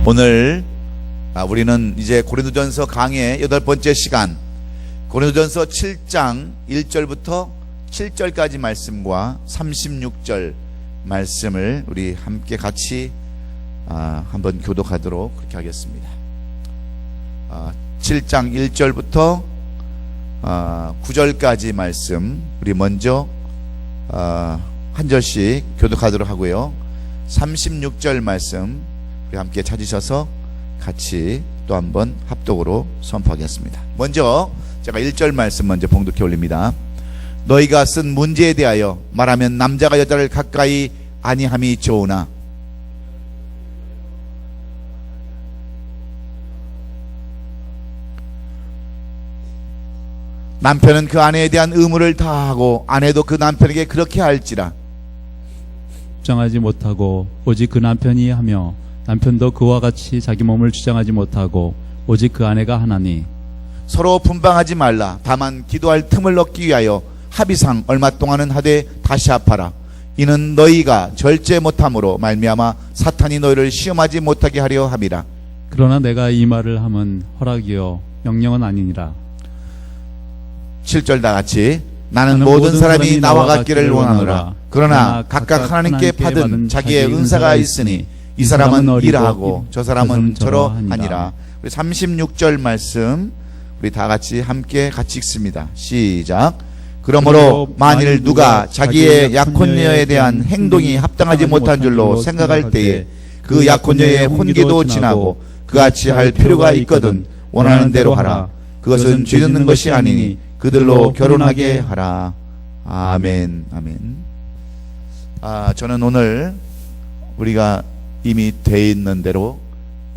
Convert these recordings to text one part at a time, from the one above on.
오늘 우리는 이제 고린도전서 강의 8번째 시간, 고린도전서 7장 1절부터 7절까지 말씀과 36절 말씀을 우리 함께 같이 한번 교독하도록 그렇게 하겠습니다. 7장 1절부터 9절까지 말씀 우리 먼저 한 절씩 교독하도록 하고요. 36절 말씀 우리 함께 찾으셔서 같이 또 한번 합독으로 선포하겠습니다. 먼저 제가 1절 말씀 먼저 봉독해 올립니다. 너희가 쓴 문제에 대하여 말하면 남자가 여자를 가까이 아니함이 좋으나 남편은 그 아내에 대한 의무를 다하고 아내도 그 남편에게 그렇게 할지라. 주장하지 못하고 오직 그 남편이 하며 남편도 그와 같이 자기 몸을 주장하지 못하고 오직 그 아내가 하나니 서로 분방하지 말라. 다만 기도할 틈을 얻기 위하여 합의상 얼마 동안은 하되 다시 합하라. 이는 너희가 절제 못함으로 말미암아 사탄이 너희를 시험하지 못하게 하려 함이라. 그러나 내가 이 말을 함은 허락이요 명령은 아니니라. 7절 다 같이 나는 모든 사람이 나와 같기를 원하노라. 그러나 각각 하나님께 받은 자기의 은사가 있으니 이 사람은 이러하고 저 사람은 저러하니라. 우리 36절 말씀 우리 다 같이 함께 같이 읽습니다. 시작. 그러므로 만일 누가 자기의 약혼녀에 대한 행동이 합당하지 못한 줄로 생각할 때에 그 약혼녀의 혼기도 지나고 그같이 할 필요가 있거든 원하는 대로 하라. 그것은 죄 짓는 것이 아니니 그들로 결혼하게 하라. 아멘. 아멘. 저는 오늘 우리가 이미 돼 있는 대로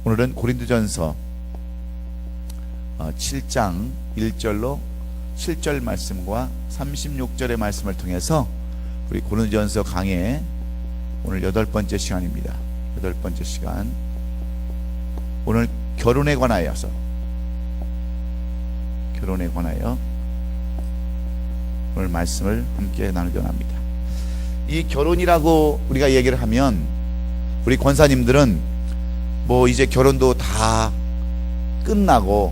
오늘은 고린도전서 7장 1절로 7절 말씀과 36절의 말씀을 통해서 우리 고린도전서 강의 오늘 8번째 시간입니다. 8번째 시간. 오늘 결혼에 관하여 오늘 말씀을 함께 나누려 합니다. 이 결혼이라고 우리가 얘기를 하면 우리 권사님들은 뭐 이제 결혼도 다 끝나고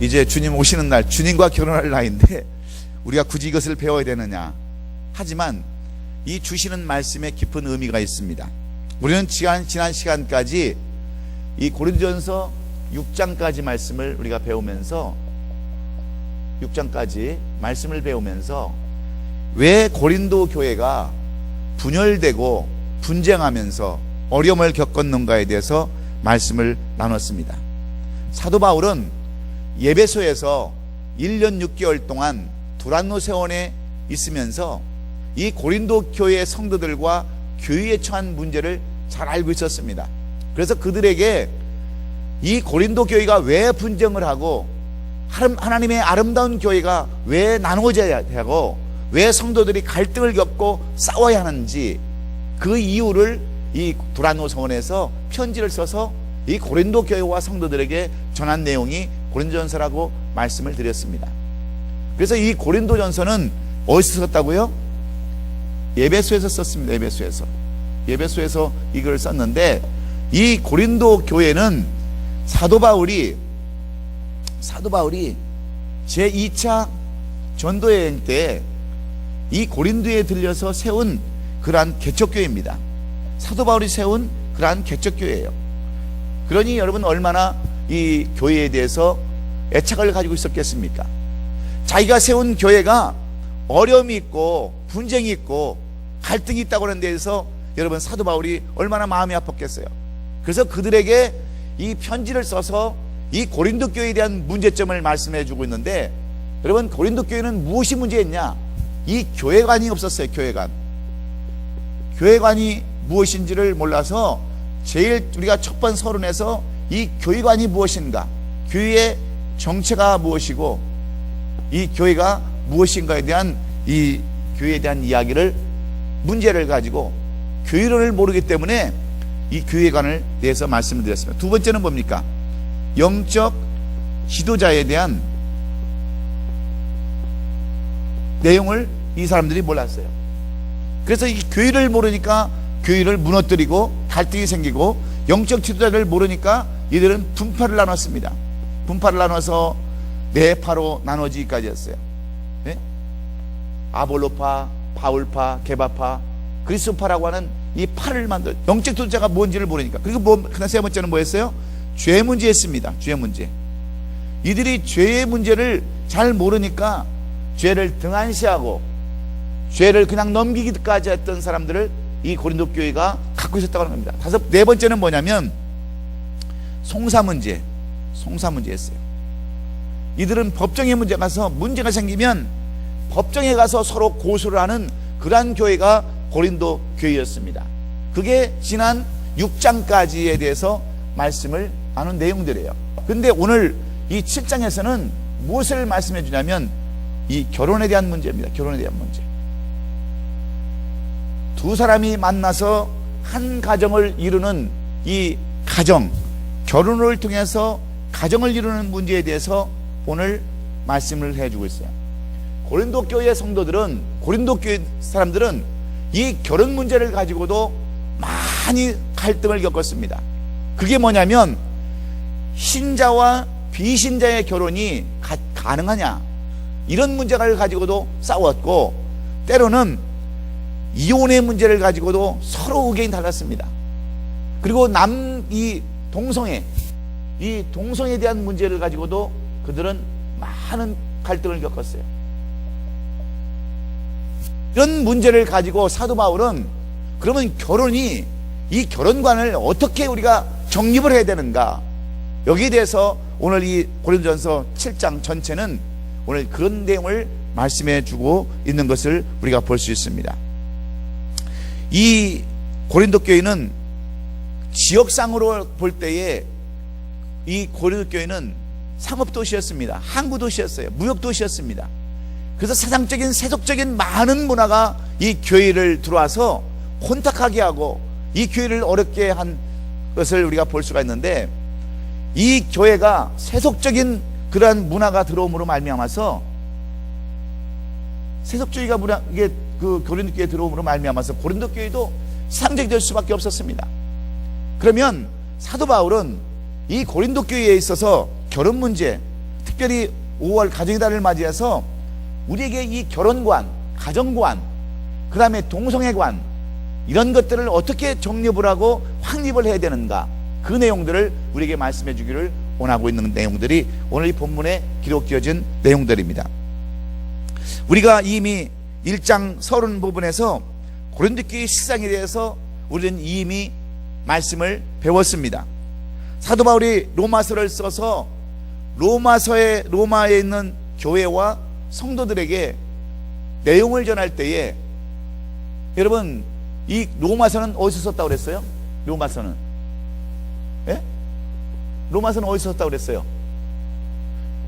이제 주님 오시는 날 주님과 결혼할 나이인데 우리가 굳이 이것을 배워야 되느냐. 하지만 이 주시는 말씀에 깊은 의미가 있습니다. 우리는 지난 시간까지 이 고린도전서 6장까지 말씀을 우리가 배우면서 6장까지 말씀을 배우면서 왜 고린도 교회가 분열되고 분쟁하면서 어려움을 겪었는가에 대해서 말씀을 나눴습니다. 사도 바울은 에베소에서 1년 6개월 동안 두란노 세원에 있으면서 이 고린도 교회의 성도들과 교회에 처한 문제를 잘 알고 있었습니다. 그래서 그들에게 이 고린도 교회가 왜 분쟁을 하고 하나님의 아름다운 교회가 왜 나누어져야 하고 왜 성도들이 갈등을 겪고 싸워야 하는지 그 이유를 이 두란노 서원에서 편지를 써서 이 고린도 교회와 성도들에게 전한 내용이 고린도전서라고 말씀을 드렸습니다. 그래서 이 고린도전서는 어디서 썼다고요? 에베소에서 썼습니다. 에베소에서 이걸 썼는데 이 고린도 교회는 사도 바울이 제2차 전도여행 때 이 고린도에 들려서 세운 그러한 개척교회입니다. 사도 바울이 세운 그러한 개척교회예요. 그러니 여러분 얼마나 이 교회에 대해서 애착을 가지고 있었겠습니까? 자기가 세운 교회가 어려움이 있고 분쟁이 있고 갈등이 있다고 하는 데에서 여러분 사도 바울이 얼마나 마음이 아팠겠어요. 그래서 그들에게 이 편지를 써서 이 고린도 교회에 대한 문제점을 말씀해 주고 있는데 여러분 고린도 교회는 무엇이 문제였냐? 이 교회관이 없었어요. 교회관이 무엇인지를 몰라서 제일 우리가 첫 번 서론에서 이 교회관이 무엇인가, 교회의 정체가 무엇이고 이 교회가 무엇인가에 대한 이 교회에 대한 이야기를 문제를 가지고 교회론을 모르기 때문에 이 교회관을 대해서 말씀을 드렸습니다. 두 번째는 뭡니까? 영적 지도자에 대한 내용을 이 사람들이 몰랐어요. 그래서 이 교회를 모르니까 교회를 무너뜨리고 갈등이 생기고 영적 지도자를 모르니까 이들은 분파를 나눴습니다. 분파를 나눠서 네 파로 나눠지기까지 했어요. 네? 아볼로파, 바울파, 게바파, 그리스도파라고 하는 이 파를 만들, 영적 지도자가 뭔지를 모르니까. 그리고 그다음 세 번째는 뭐였어요? 죄 문제였습니다. 죄 문제. 이들이 죄의 문제를 잘 모르니까 죄를 등한시하고 죄를 그냥 넘기기까지 했던 사람들을 이 고린도 교회가 갖고 있었다고 하는 겁니다. 네 번째는 뭐냐면 송사 문제였어요. 이들은 법정에 문제가 생기면 법정에 가서 서로 고소를 하는 그러한 교회가 고린도 교회였습니다. 그게 지난 6장까지에 대해서 말씀을 나눈 내용들이에요. 근데 오늘 이 7장에서는 무엇을 말씀해 주냐면 이 결혼에 대한 문제입니다. 결혼에 대한 문제. 두 사람이 만나서 한 가정을 이루는 이 가정, 결혼을 통해서 가정을 이루는 문제에 대해서 오늘 말씀을 해주고 있어요. 고린도 교회 성도들은, 고린도 교회 사람들은 이 결혼 문제를 가지고도 많이 갈등을 겪었습니다. 그게 뭐냐면 신자와 비신자의 결혼이 가능하냐, 이런 문제를 가지고도 싸웠고, 때로는 이혼의 문제를 가지고도 서로 의견이 달랐습니다. 그리고 이 동성애에 대한 문제를 가지고도 그들은 많은 갈등을 겪었어요. 이런 문제를 가지고 사도 바울은 그러면 이 결혼관을 어떻게 우리가 정립을 해야 되는가, 여기에 대해서 오늘 이 고린도전서 7장 전체는 오늘 그런 내용을 말씀해 주고 있는 것을 우리가 볼 수 있습니다. 이 고린도 교회는 지역상으로 볼 때에 이 고린도 교회는 상업도시였습니다. 항구도시였어요. 무역도시였습니다. 그래서 사상적인 세속적인 많은 문화가 이 교회를 들어와서 혼탁하게 하고 이 교회를 어렵게 한 것을 우리가 볼 수가 있는데, 이 교회가 세속적인 그러한 문화가 들어옴으로 말미암아서, 세속주의가 이게 그 고린도 교회에 들어옴으로 말미암아서 고린도 교회도 상적이 될 수밖에 없었습니다. 그러면 사도 바울은 이 고린도 교회에 있어서 결혼 문제, 특별히 5월 가정의 달을 맞이해서 우리에게 이 결혼관, 가정관, 그 다음에 동성애관, 이런 것들을 어떻게 정립을 하고 확립을 해야 되는가, 그 내용들을 우리에게 말씀해 주기를 원하고 있는 내용들이 오늘 이 본문에 기록되어진 내용들입니다. 우리가 이미 1장 서론 부분에서 고린도 교회 실상에 대해서 우리는 이미 말씀을 배웠습니다. 사도 바울이 로마서를 써서 로마에 있는 교회와 성도들에게 내용을 전할 때에, 여러분 이 로마서는 어디서 썼다고 그랬어요? 로마서는 어디서 썼다고 그랬어요?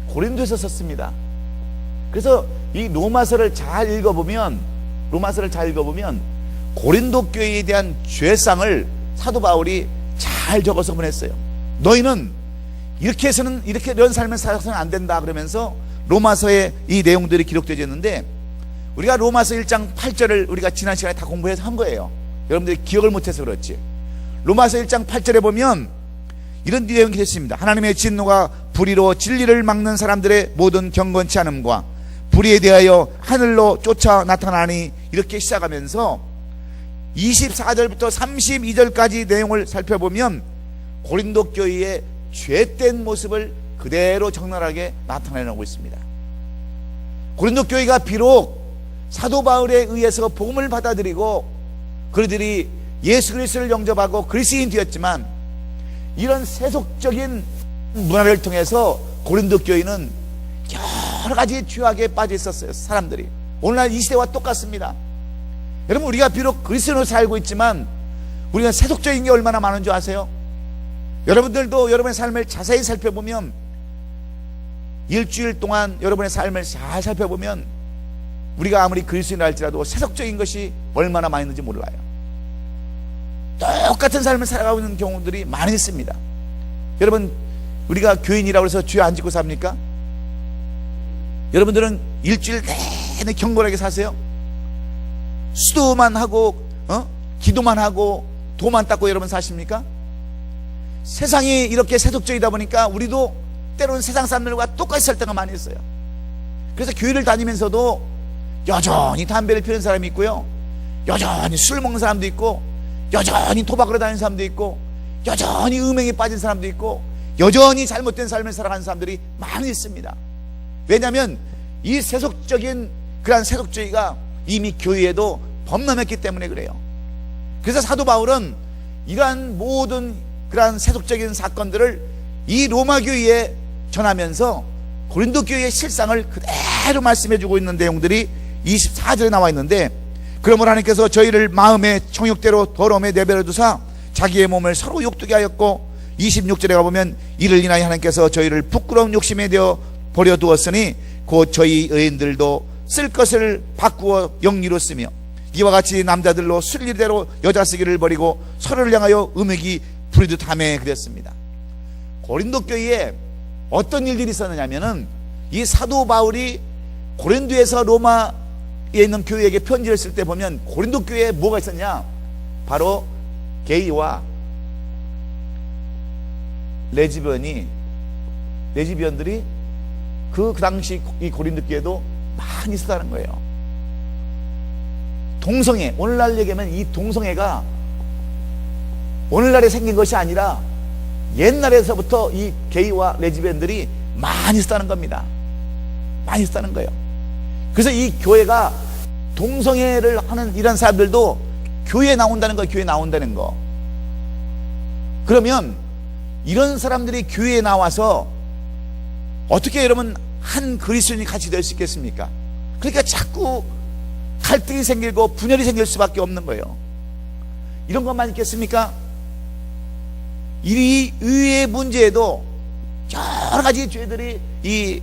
고린도에서 썼습니다. 그래서 이 로마서를 잘 읽어보면 고린도 교회에 대한 죄상을 사도 바울이 잘 적어서 보냈어요. 너희는 이런 삶을 살아서는 안 된다 그러면서 로마서에 이 내용들이 기록되어 있는데, 우리가 로마서 1장 8절을 우리가 지난 시간에 다 공부해서 한 거예요. 여러분들이 기억을 못해서 그렇지. 로마서 1장 8절에 보면 이런 내용이 있습니다. 하나님의 진노가 불의로 진리를 막는 사람들의 모든 경건치 않음과 불의에 대하여 하늘로 쫓아 나타나니, 이렇게 시작하면서 24절부터 32절까지 내용을 살펴보면 고린도 교회의 죄된 모습을 그대로 적나라하게 나타내고 있습니다. 고린도 교회가 비록 사도 바울에 의해서 복음을 받아들이고 그들이 예수 그리스도를 영접하고 그리스도인이 되었지만, 이런 세속적인 문화를 통해서 고린도 교회는 여러 가지 죄악에 빠져 있었어요. 사람들이 오늘날 이 시대와 똑같습니다. 여러분, 우리가 비록 그리스도인으로 살고 있지만 우리가 세속적인 게 얼마나 많은 줄 아세요? 여러분들도 여러분의 삶을 자세히 살펴보면, 일주일 동안 여러분의 삶을 잘 살펴보면 우리가 아무리 그리스도인이라 할지라도 세속적인 것이 얼마나 많이 있는지 몰라요. 똑같은 삶을 살아가고 있는 경우들이 많이 있습니다. 여러분, 우리가 교인이라고 해서 죄 안 짓고 삽니까? 여러분들은 일주일 내내 경건하게 사세요? 수도만 하고 기도만 하고 도만 닦고 여러분 사십니까? 세상이 이렇게 세속적이다 보니까 우리도 때로는 세상 사람들과 똑같이 살 때가 많이 있어요. 그래서 교회를 다니면서도 여전히 담배를 피우는 사람이 있고요, 여전히 술 먹는 사람도 있고, 여전히 도박으로 다니는 사람도 있고, 여전히 음행에 빠진 사람도 있고, 여전히 잘못된 삶을 살아가는 사람들이 많이 있습니다. 왜냐하면 이 세속적인 그러한 세속주의가 이미 교회에도 범람했기 때문에 그래요. 그래서 사도 바울은 이러한 모든 그러한 세속적인 사건들을 이 로마 교회에 전하면서 고린도 교회의 실상을 그대로 말씀해주고 있는 내용들이 24절에 나와 있는데, 그러므로 하나님께서 저희를 마음의 정욕대로 더러움에 내버려 두사 자기의 몸을 서로 욕되게 하였고, 26절에 가보면 이를 인하여 하나님께서 저희를 부끄러운 욕심에 되어 버려두었으니 곧 저희 의인들도 쓸 것을 바꾸어 영리로 쓰며 이와 같이 남자들로 순리대로 여자 쓰기를 버리고 서로를 향하여 음욕이 부리듯 하매 그랬습니다. 고린도 교회에 어떤 일들이 있었느냐면은, 이 사도 바울이 고린도에서 로마에 있는 교회에게 편지를 쓸 때 보면 고린도 교회에 뭐가 있었냐, 바로 게이와 레즈비언들이 그 당시 이 고린도 교회도 많이 있었다는 거예요. 동성애, 오늘날 얘기하면 이 동성애가 오늘날에 생긴 것이 아니라 옛날에서부터 이 게이와 레즈비언들이 많이 있었다는 겁니다. 많이 있었다는 거예요. 그래서 이 교회가 동성애를 하는 이런 사람들도 교회에 나온다는 거, 교회에 나온다는 거. 그러면 이런 사람들이 교회에 나와서 어떻게 여러분 한 그리스도인이 같이 될 수 있겠습니까? 그러니까 자꾸 갈등이 생기고 분열이 생길 수밖에 없는 거예요. 이런 것만 있겠습니까? 이 의의 문제에도 여러 가지 죄들이 이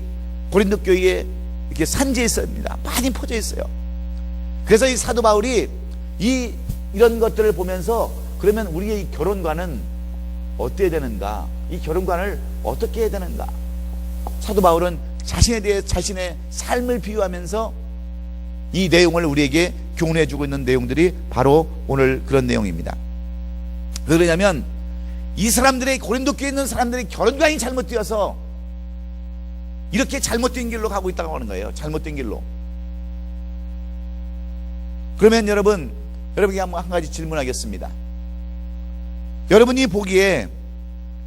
고린도 교회에 이렇게 산재해 있습니다. 많이 퍼져 있어요. 그래서 이 사도 바울이 이런 것들을 보면서, 그러면 우리의 이 결혼관은 어떻게 되는가? 이 결혼관을 어떻게 해야 되는가? 사도 바울은 자신에 대해 자신의 삶을 비유하면서 이 내용을 우리에게 교훈해 주고 있는 내용들이 바로 오늘 그런 내용입니다. 왜 그러냐면, 이 사람들의, 고린도 교회에 있는 사람들의 결혼관이 잘못되어서 이렇게 잘못된 길로 가고 있다고 하는 거예요. 잘못된 길로. 그러면 여러분에게 한 가지 질문하겠습니다. 여러분이 보기에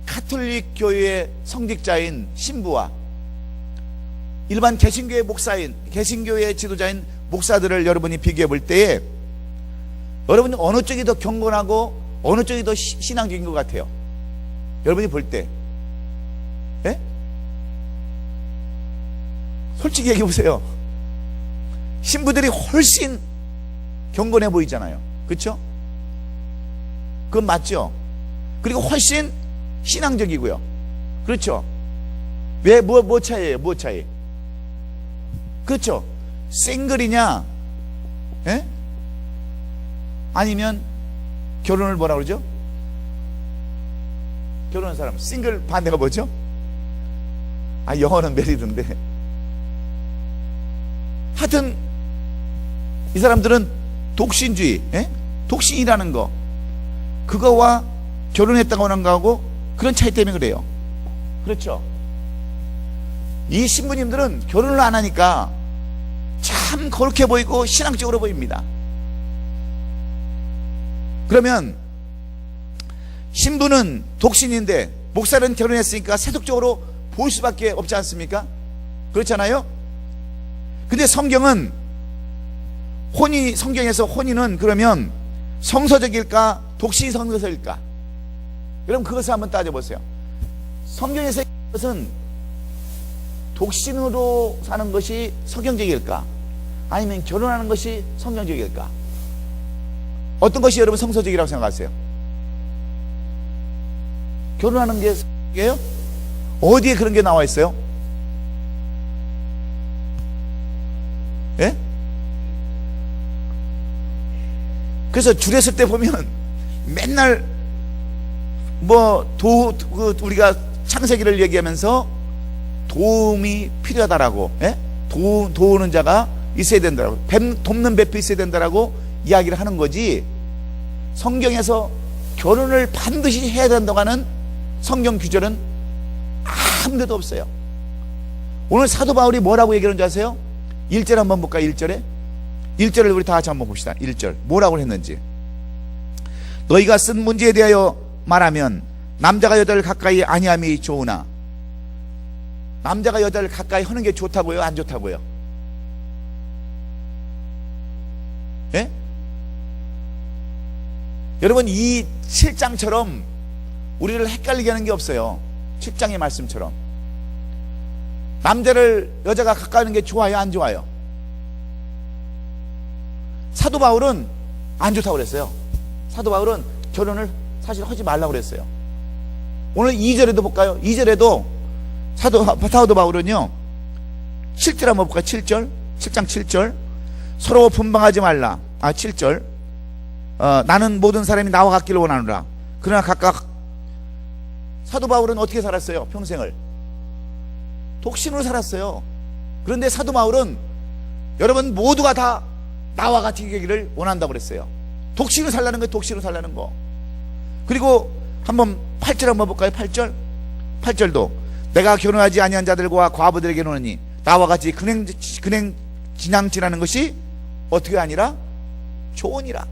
가톨릭 교회의 성직자인 신부와 일반 개신교의 목사인, 개신교의 지도자인 목사들을 여러분이 비교해 볼 때에 여러분이 어느 쪽이 더 경건하고 어느 쪽이 더 신앙적인 것 같아요? 여러분이 볼 때. 예? 솔직히 얘기해 보세요. 신부들이 훨씬 경건해 보이잖아요. 그렇죠? 그건 맞죠? 그리고 훨씬 신앙적이고요. 그렇죠? 왜, 뭐 차이예요? 뭐 차이? 그렇죠? 싱글이냐? 예? 아니면 결혼을 뭐라 그러죠? 결혼한 사람. 싱글 반대가 뭐죠? 영어는 메리드인데. 하여튼 이 사람들은 독신주의, 독신이라는 거, 그거와 결혼했다고 하는 거하고 그런 차이 때문에 그래요. 그렇죠? 이 신부님들은 결혼을 안 하니까 참 거룩해 보이고 신앙적으로 보입니다. 그러면 신부는 독신인데 목사는 결혼했으니까 세속적으로 보일 수밖에 없지 않습니까? 그렇잖아요? 근데 성경은 성경에서 혼인은 그러면 성서적일까? 독신이 성서일까? 그럼 그것을 한번 따져보세요. 성경에서 것은 독신으로 사는 것이 성경적일까? 아니면 결혼하는 것이 성경적일까? 어떤 것이 여러분 성서적이라고 생각하세요? 결혼하는 게 성경이에요? 어디에 그런 게 나와 있어요? 예? 그래서 줄였을 때 보면 맨날 우리가 창세기를 얘기하면서 도움이 필요하다라고, 도우는 자가 있어야 된다라고, 돕는 배필이 있어야 된다라고 이야기를 하는 거지, 성경에서 결혼을 반드시 해야 된다고 하는 성경 규절은 아무 데도 없어요. 오늘 사도 바울이 뭐라고 얘기하는지 아세요? 1절 한번 볼까요? 1절에 1절을 우리 다 같이 한번 봅시다. 1절 뭐라고 했는지. 너희가 쓴 문제에 대하여 말하면 남자가 여자를 가까이 아니함이 좋으나, 남자가 여자를 가까이 하는 게 좋다고요? 안 좋다고요? 예? 여러분, 이 7장처럼 우리를 헷갈리게 하는 게 없어요. 7장의 말씀처럼. 남자를 여자가 가까이 하는 게 좋아요? 안 좋아요? 사도 바울은 안 좋다고 그랬어요. 사도 바울은 결혼을 사실 하지 말라고 그랬어요. 오늘 2절에도 볼까요? 2절에도 사도 바울은요, 7절 한번 볼까요? 7절, 7장 7절. 서로 분방하지 말라. 7절. 나는 모든 사람이 나와 같기를 원하노라. 그러나 각각, 사도 바울은 어떻게 살았어요? 평생을 독신으로 살았어요. 그런데 사도 바울은 여러분 모두가 다 나와 같이 되기를 원한다고 그랬어요. 독신으로 살라는 거예요. 독신으로 살라는 거. 그리고 한번 8절 한번 볼까요? 8절. 8절도 내가 결혼하지 아니한 자들과 과부들에게 노느니 나와 같이 근행 진앙지라는 것이 어떻게 아니라 좋으니라.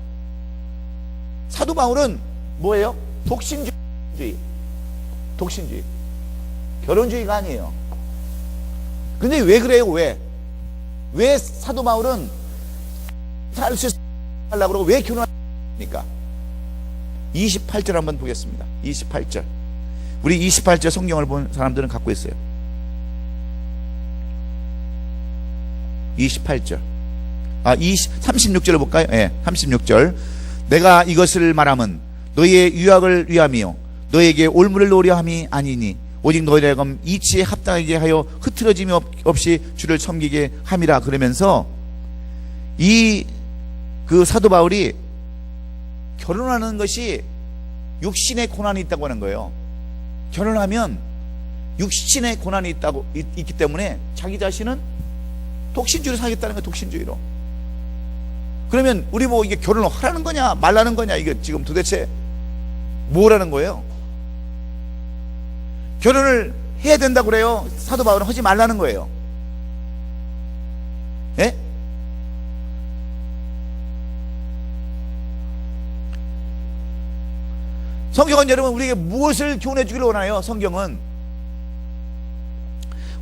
사도 바울은 뭐예요? 독신주의. 독신주의. 결혼주의가 아니에요. 근데 왜 그래요? 왜 사도 바울은 살 수 하려고 그러고 왜 결혼합니까? 28절 한번 보겠습니다. 28절. 우리 28절 성경을 본 사람들은 갖고 있어요. 28절. 36절을 볼까요? 예, 36절. 내가 이것을 말함은 너희의 유학을 위함이요 너희에게 올무를 노려 함이 아니니 오직 너희를 하여금 이치에 합당하게 하여 흐트러짐이 없이 주를 섬기게 함이라. 그러면서 그 사도 바울이 결혼하는 것이 육신의 고난이 있다고 하는 거예요. 결혼하면 육신의 고난이 있기 때문에 자기 자신은 독신주의로 살겠다는 거예요. 독신주의로. 그러면 우리 뭐 이게 결혼을 하라는 거냐 말라는 거냐, 이게 지금 도대체 뭐라는 거예요? 결혼을 해야 된다고 그래요? 사도 바울은 하지 말라는 거예요. 예? 성경은 여러분 우리에게 무엇을 교훈해 주기를 원하요? 성경은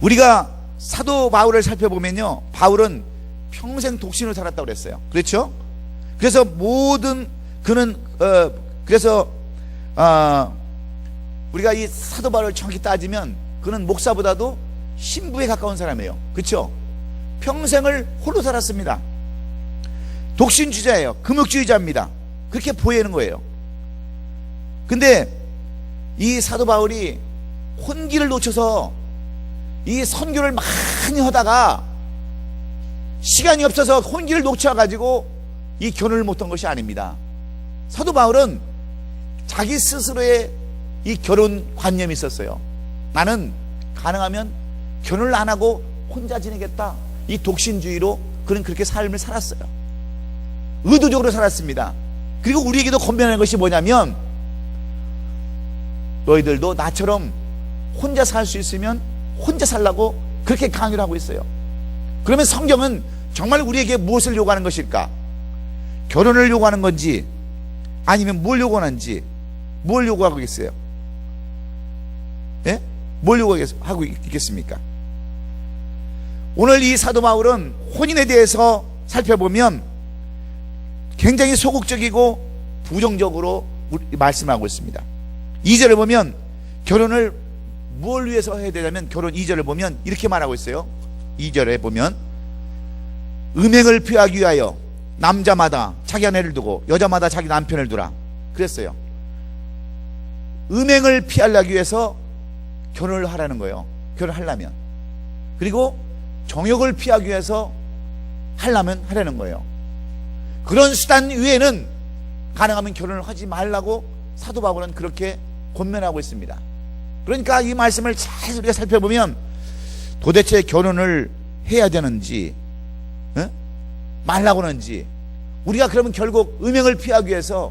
우리가 사도 바울을 살펴보면요, 바울은 평생 독신으로 살았다고 그랬어요. 그렇죠? 그래서 우리가 이 사도 바울을 정확히 따지면 그는 목사보다도 신부에 가까운 사람이에요. 그렇죠? 평생을 홀로 살았습니다. 독신주의자예요. 금욕주의자입니다. 그렇게 보이는 거예요. 근데 이 사도 바울이 혼기를 놓쳐서 이 선교를 많이 하다가 시간이 없어서 혼기를 놓쳐가지고 이 결혼을 못한 것이 아닙니다. 사도 바울은 자기 스스로의 이 결혼 관념이 있었어요. 나는 가능하면 결혼을 안 하고 혼자 지내겠다. 이 독신주의로 그는 그렇게 삶을 살았어요. 의도적으로 살았습니다. 그리고 우리에게도 권면하는 것이 뭐냐면, 너희들도 나처럼 혼자 살 수 있으면 혼자 살라고 그렇게 강요를 하고 있어요. 그러면 성경은 정말 우리에게 무엇을 요구하는 것일까? 결혼을 요구하는 건지 아니면 뭘 요구하는지, 뭘 요구하고 있어요? 예? 뭘 요구하고 있겠습니까? 오늘 이 사도 바울은 혼인에 대해서 살펴보면 굉장히 소극적이고 부정적으로 말씀하고 있습니다. 2절을 보면 결혼을 뭘 위해서 해야 되냐면, 결혼 2절을 보면 이렇게 말하고 있어요. 2절에 보면 음행을 피하기 위하여 남자마다 자기 아내를 두고 여자마다 자기 남편을 두라 그랬어요. 음행을 피하기 위해서 결혼을 하라는 거예요. 결혼하려면. 그리고 정욕을 피하기 위해서 하려면 하라는 거예요. 그런 수단 외에는 가능하면 결혼을 하지 말라고 사도 바울은 그렇게 권면하고 있습니다. 그러니까 이 말씀을 잘 우리가 살펴보면 도대체 결혼을 해야 되는지 말라고 하는지, 우리가 그러면 결국 음행을 피하기 위해서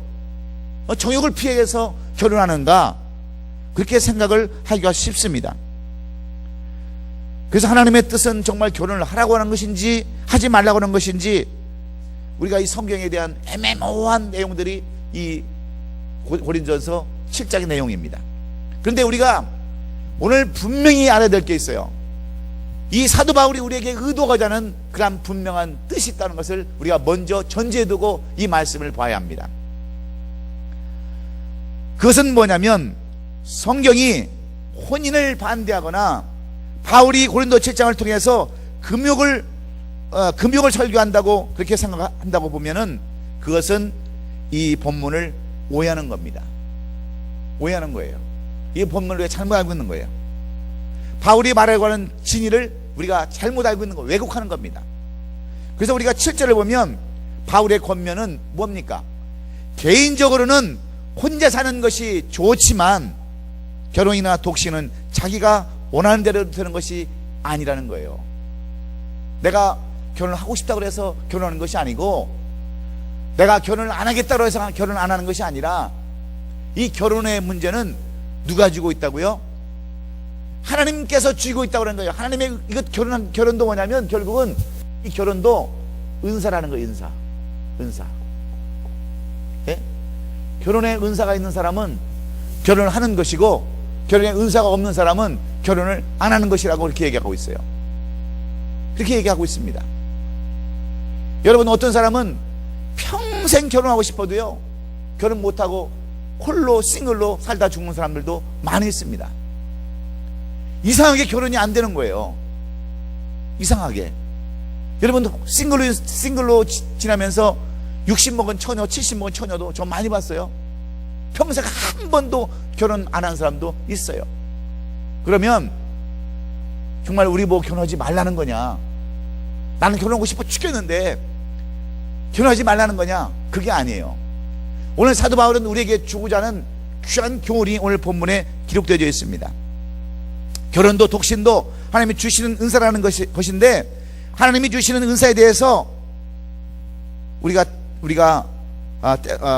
정욕을 피하기 위해서 결혼하는가, 그렇게 생각을 하기가 쉽습니다. 그래서 하나님의 뜻은 정말 결혼을 하라고 하는 것인지 하지 말라고 하는 것인지, 우리가 이 성경에 대한 애매모호한 내용들이 이 고린도전서 7장의 내용입니다. 그런데 우리가 오늘 분명히 알아야 될 게 있어요. 이 사도 바울이 우리에게 의도하고자 하는 그런 분명한 뜻이 있다는 것을 우리가 먼저 전제해 두고 이 말씀을 봐야 합니다. 그것은 뭐냐면, 성경이 혼인을 반대하거나 바울이 고린도 7장을 통해서 금욕을 설교한다고 그렇게 생각한다고 보면은 그것은 이 본문을 오해하는 겁니다. 오해하는 거예요. 이 본문을 왜 잘못 알고 있는 거예요. 바울이 말하고 하는 진리를 우리가 잘못 알고 있는 거, 왜곡하는 겁니다. 그래서 우리가 7절을 보면 바울의 권면은 뭡니까? 개인적으로는 혼자 사는 것이 좋지만 결혼이나 독신은 자기가 원하는 대로 되는 것이 아니라는 거예요. 내가 결혼을 하고 싶다고 해서 결혼하는 것이 아니고, 내가 결혼을 안 하겠다고 해서 결혼 안 하는 것이 아니라, 이 결혼의 문제는 누가 쥐고 있다고요? 하나님께서 쥐고 있다고 하는 거예요. 하나님의 이것 결혼도 뭐냐면 결국은 이 결혼도 은사라는 거예요. 은사. 예? 결혼에 은사가 있는 사람은 결혼을 하는 것이고, 결혼에 은사가 없는 사람은 결혼을 안 하는 것이라고 그렇게 얘기하고 있어요. 그렇게 얘기하고 있습니다. 여러분, 어떤 사람은 평생 결혼하고 싶어도요, 결혼 못하고 홀로 싱글로 살다 죽는 사람들도 많이 있습니다. 이상하게 결혼이 안 되는 거예요. 이상하게. 여러분, 싱글로 지나면서 60 먹은 처녀, 70 먹은 처녀도 저 많이 봤어요. 평생 한 번도 결혼 안 한 사람도 있어요. 그러면 정말 우리 보고 결혼하지 말라는 거냐? 나는 결혼하고 싶어 죽겠는데 결혼하지 말라는 거냐? 그게 아니에요. 오늘 사도 바울은 우리에게 주고자 하는 귀한 교훈이 오늘 본문에 기록되어 있습니다. 결혼도 독신도 하나님이 주시는 은사라는 것인데, 하나님이 주시는 은사에 대해서 우리가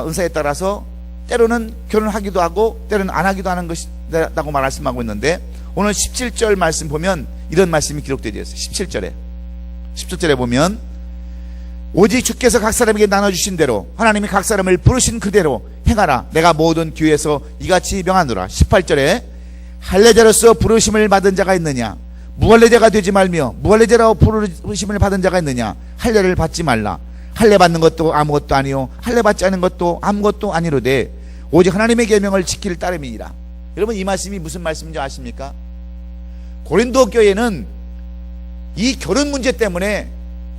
은사에 따라서 때로는 결혼하기도 하고 때로는 안 하기도 하는 것이라고 말씀하고 있는데, 오늘 17절 말씀 보면 이런 말씀이 기록되어 있어요. 17절에 보면, 오직 주께서 각 사람에게 나눠주신 대로 하나님이 각 사람을 부르신 그대로 행하라. 내가 모든 교회에서 이같이 명하노라. 18절에 할례자로서 부르심을 받은 자가 있느냐? 무할례자가 되지 말며 무할례자라고 부르심을 받은 자가 있느냐? 할례를 받지 말라. 할례 받는 것도 아무것도 아니요 할례 받지 않은 것도 아무것도 아니로되 오직 하나님의 계명을 지킬 따름이니라. 여러분, 이 말씀이 무슨 말씀인지 아십니까? 고린도 교회는 이 결혼 문제 때문에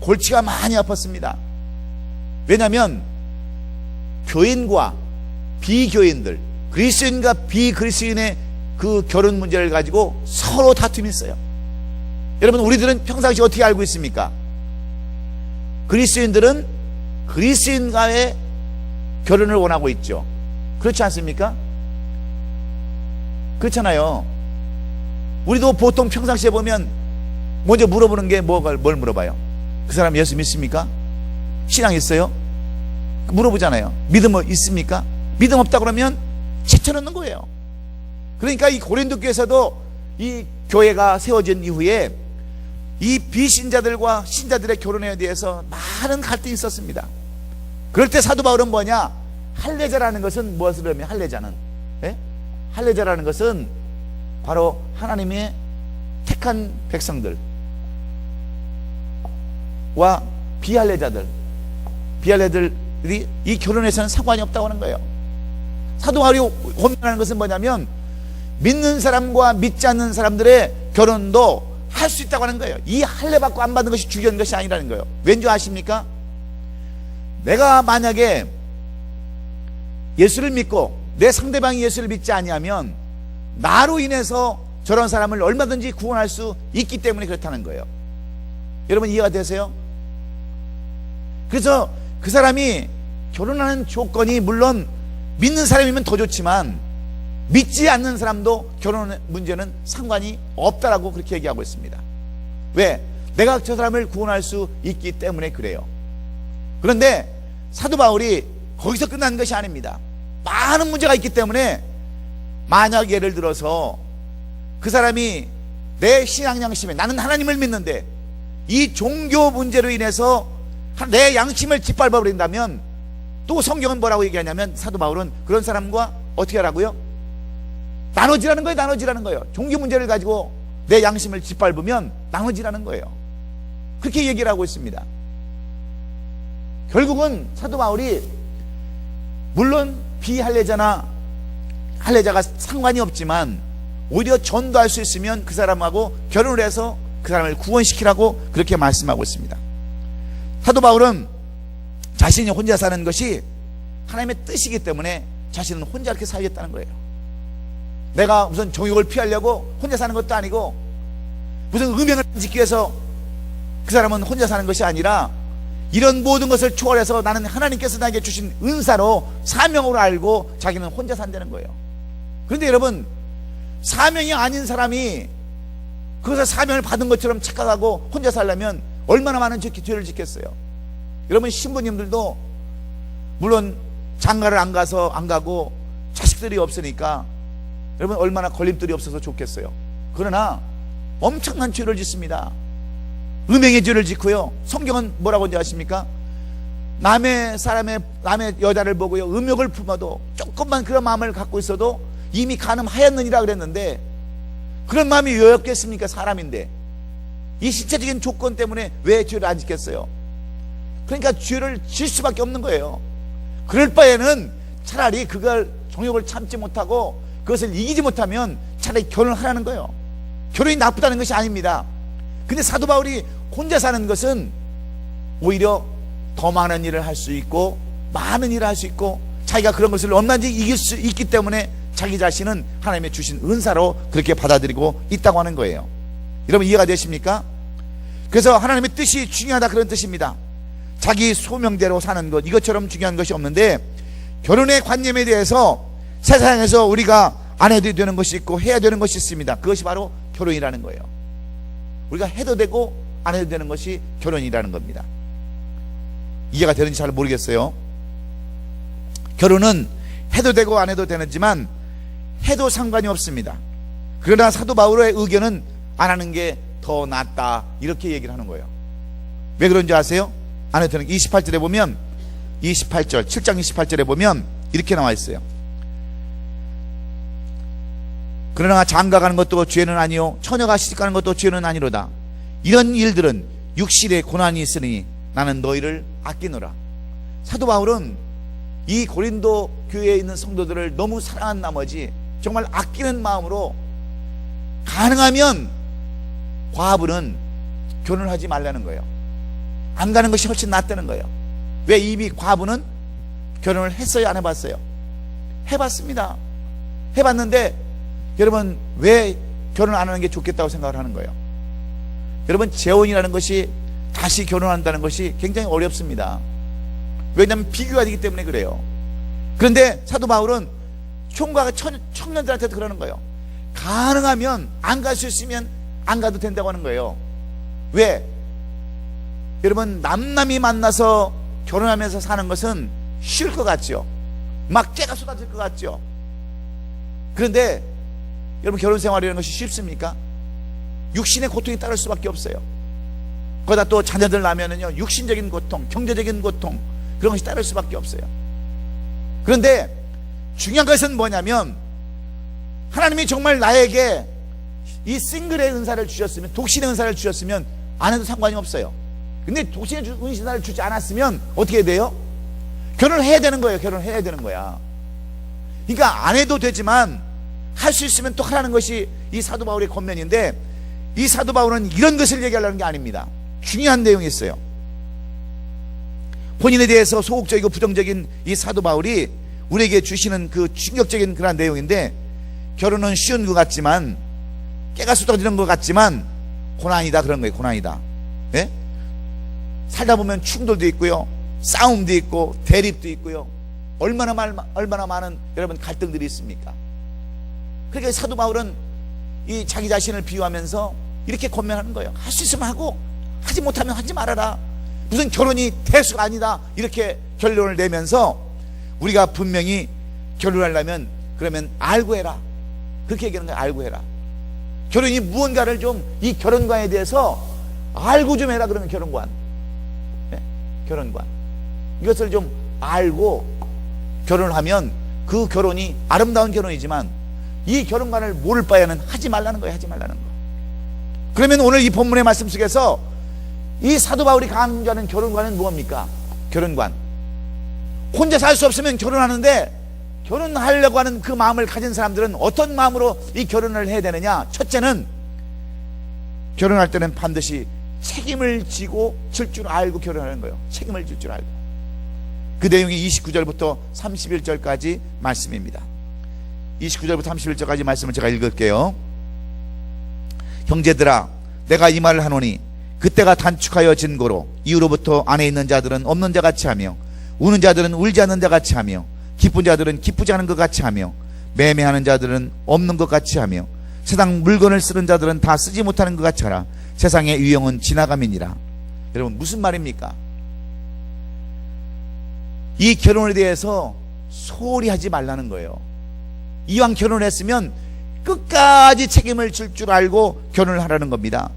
골치가 많이 아팠습니다. 왜냐하면 교인과 비교인들, 그리스도인과 비그리스도인의 그 결혼 문제를 가지고 서로 다툼이 있어요. 여러분, 우리들은 평상시 어떻게 알고 있습니까? 그리스도인들은 그리스도인과의 결혼을 원하고 있죠. 그렇지 않습니까? 그렇잖아요. 우리도 보통 평상시에 보면 먼저 물어보는 게 뭘 물어봐요? 그 사람 예수 믿습니까? 신앙 있어요? 물어보잖아요. 믿음 있습니까? 믿음 없다 그러면 제쳐놓는 거예요. 그러니까 이 고린도 교회에서도 이 교회가 세워진 이후에 이 비신자들과 신자들의 결혼에 대해서 많은 갈등이 있었습니다. 그럴 때 사도 바울은 뭐냐? 할례자라는 것은 무엇을 의미해요? 할례자는, 예? 할례자라는 것은 바로 하나님의 택한 백성들과 비할례자들이 이 결혼에서는 상관이 없다고 하는 거예요. 사도 바울이 권면하는 것은 뭐냐면, 믿는 사람과 믿지 않는 사람들의 결혼도 할 수 있다고 하는 거예요. 이 할례 받고 안 받는 것이 중요한 것이 아니라는 거예요. 왠지 아십니까? 내가 만약에 예수를 믿고 내 상대방이 예수를 믿지 아니하면 나로 인해서 저런 사람을 얼마든지 구원할 수 있기 때문에 그렇다는 거예요. 여러분, 이해가 되세요? 그래서 그 사람이 결혼하는 조건이 물론 믿는 사람이면 더 좋지만 믿지 않는 사람도 결혼 문제는 상관이 없다라고 그렇게 얘기하고 있습니다. 왜? 내가 저 사람을 구원할 수 있기 때문에 그래요. 그런데 사도 바울이 거기서 끝난 것이 아닙니다. 많은 문제가 있기 때문에 만약 예를 들어서 그 사람이 내 신앙 양심에, 나는 하나님을 믿는데 이 종교 문제로 인해서 내 양심을 짓밟아 버린다면, 또 성경은 뭐라고 얘기하냐면, 사도 바울은 그런 사람과 어떻게 하라고요? 나눠지라는 거예요. 나눠지라는 거예요. 종교 문제를 가지고 내 양심을 짓밟으면 나눠지라는 거예요. 그렇게 얘기를 하고 있습니다. 결국은 사도 바울이 물론 비할례자나 할례자가 상관이 없지만 오히려 전도할 수 있으면 그 사람하고 결혼을 해서 그 사람을 구원시키라고 그렇게 말씀하고 있습니다. 사도 바울은 자신이 혼자 사는 것이 하나님의 뜻이기 때문에 자신은 혼자 이렇게 살겠다는 거예요. 내가 무슨 정욕을 피하려고 혼자 사는 것도 아니고 무슨 음행을 지키기 위해서 그 사람은 혼자 사는 것이 아니라 이런 모든 것을 초월해서 나는 하나님께서 나에게 주신 은사로 사명으로 알고 자기는 혼자 산다는 거예요. 그런데 여러분, 사명이 아닌 사람이 그것을 사명을 받은 것처럼 착각하고 혼자 살려면 얼마나 많은 죄를 짓겠어요. 여러분, 신부님들도 물론 장가를 안 가고 자식들이 없으니까 여러분 얼마나 걸림돌이 없어서 좋겠어요. 그러나 엄청난 죄를 짓습니다. 음행의 죄를 짓고요. 성경은 뭐라고 하는지 아십니까? 남의 여자를 보고요, 음욕을 품어도 조금만 그런 마음을 갖고 있어도 이미 간음하였느니라 그랬는데, 그런 마음이 왜 없겠습니까? 사람인데. 이 신체적인 조건 때문에 왜 죄를 안 짓겠어요? 그러니까 죄를 질 수밖에 없는 거예요. 그럴 바에는 차라리 그걸 정욕을 참지 못하고 그것을 이기지 못하면 차라리 결혼을 하라는 거예요. 결혼이 나쁘다는 것이 아닙니다. 근데 사도 바울이 혼자 사는 것은 오히려 더 많은 일을 할 수 있고 많은 일을 할 수 있고 자기가 그런 것을 얼마든지 이길 수 있기 때문에 자기 자신은 하나님의 주신 은사로 그렇게 받아들이고 있다고 하는 거예요. 여러분, 이해가 되십니까? 그래서 하나님의 뜻이 중요하다, 그런 뜻입니다. 자기 소명대로 사는 것, 이것처럼 중요한 것이 없는데, 결혼의 관념에 대해서 세상에서 우리가 안 해도 되는 것이 있고 해야 되는 것이 있습니다. 그것이 바로 결혼이라는 거예요. 우리가 해도 되고 안 해도 되는 것이 결혼이라는 겁니다. 이해가 되는지 잘 모르겠어요. 결혼은 해도 되고 안 해도 되지만 해도 상관이 없습니다. 그러나 사도 바울의 의견은 안 하는 게 더 낫다, 이렇게 얘기를 하는 거예요. 왜 그런지 아세요? 안 해도 되는 게 28절에 보면, 28절 7장 28절에 보면 이렇게 나와 있어요. 그러나 장가가는 것도 죄는 아니요 처녀가 시집가는 것도 죄는 아니로다. 이런 일들은 육신의 고난이 있으니 나는 너희를 아끼노라. 사도 바울은 이 고린도 교회에 있는 성도들을 너무 사랑한 나머지 정말 아끼는 마음으로 가능하면 과부는 결혼을 하지 말라는 거예요. 안 가는 것이 훨씬 낫다는 거예요. 왜? 이미 과부는 결혼을 했어요, 안 해봤어요? 해봤습니다. 해봤는데 여러분, 왜 결혼 안 하는 게 좋겠다고 생각을 하는 거예요? 여러분, 재혼이라는 것이, 다시 결혼한다는 것이 굉장히 어렵습니다. 왜냐하면 비교가 되기 때문에 그래요. 그런데 사도 바울은 총각 청년들한테도 그러는 거예요. 가능하면 안 갈 수 있으면 안 가도 된다고 하는 거예요. 왜? 여러분, 남남이 만나서 결혼하면서 사는 것은 쉬울 것 같죠? 막 깨가 쏟아질 것 같죠? 그런데 여러분, 결혼 생활이라는 것이 쉽습니까? 육신의 고통이 따를 수밖에 없어요. 거기다 또 자녀들 나면은요, 육신적인 고통, 경제적인 고통, 그런 것이 따를 수밖에 없어요. 그런데 중요한 것은 뭐냐면, 하나님이 정말 나에게 이 싱글의 은사를 주셨으면, 독신의 은사를 주셨으면 안 해도 상관이 없어요. 근데 독신의 은사를 주지 않았으면 어떻게 돼요? 결혼을 해야 되는 거예요. 결혼을 해야 되는 거야. 그러니까 안 해도 되지만 할 수 있으면 또 하라는 것이 이 사도 바울의 권면인데, 이 사도 바울은 이런 것을 얘기하려는 게 아닙니다. 중요한 내용이 있어요. 본인에 대해서 소극적이고 부정적인 이 사도 바울이 우리에게 주시는 그 충격적인 그런 내용인데, 결혼은 쉬운 것 같지만, 깨가 쏟아지는 것 같지만 고난이다, 그런 거예요. 고난이다. 예? 살다 보면 충돌도 있고요, 싸움도 있고, 대립도 있고요. 얼마나 많은 여러분 갈등들이 있습니까? 그러니까 사도 바울은 이 자기 자신을 비유하면서 이렇게 권면하는 거예요. 할 수 있으면 하고, 하지 못하면 하지 말아라. 무슨 결혼이 대수가 아니다, 이렇게 결론을 내면서 우리가 분명히 결혼하려면 그러면 알고 해라. 그렇게 얘기하는 거예요. 알고 해라. 결혼이 무언가를 좀, 이 결혼관에 대해서 알고 좀 해라. 그러면 결혼관. 네? 결혼관. 이것을 좀 알고 결혼을 하면 그 결혼이 아름다운 결혼이지만 이 결혼관을 모를 바에는 하지 말라는 거예요. 하지 말라는 거. 그러면 오늘 이 본문의 말씀 속에서 이 사도 바울이 강조하는 결혼관은 무엇입니까? 결혼관. 혼자 살 수 없으면 결혼하는데 결혼하려고 하는 그 마음을 가진 사람들은 어떤 마음으로 이 결혼을 해야 되느냐? 첫째는 결혼할 때는 반드시 책임을 지고 질 줄 알고 결혼하는 거예요. 책임을 질 줄 알고. 그 내용이 29절부터 31절까지 말씀입니다. 29절부터 31절까지 말씀을 제가 읽을게요. 형제들아, 내가 이 말을 하노니 그때가 단축하여 진고로 이후로부터 안에 있는 자들은 없는 자 같이 하며 우는 자들은 울지 않는 자 같이 하며 기쁜 자들은 기쁘지 않은 것 같이 하며 매매하는 자들은 없는 것 같이 하며 세상 물건을 쓰는 자들은 다 쓰지 못하는 것 같이 하라. 세상의 유형은 지나감이니라. 여러분, 무슨 말입니까? 이 결혼에 대해서 소홀히 하지 말라는 거예요. 이왕 결혼을 했으면 끝까지 책임을 질 줄 알고 결혼을 하라는 겁니다.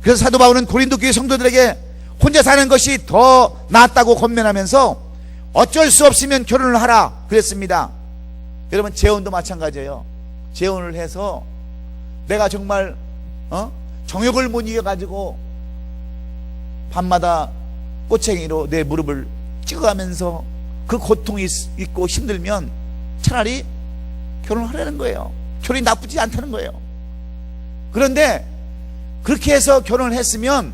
그래서 사도 바울은 고린도 교회 성도들에게 혼자 사는 것이 더 낫다고 권면하면서 어쩔 수 없으면 결혼을 하라 그랬습니다. 여러분, 재혼도 마찬가지예요. 재혼을 해서 내가 정말 정욕을 못 이겨가지고 밤마다 꼬챙이로 내 무릎을 찍어가면서 그 고통이 있고 힘들면 차라리 결혼을 하라는 거예요. 결혼이 나쁘지 않다는 거예요. 그런데 그렇게 해서 결혼을 했으면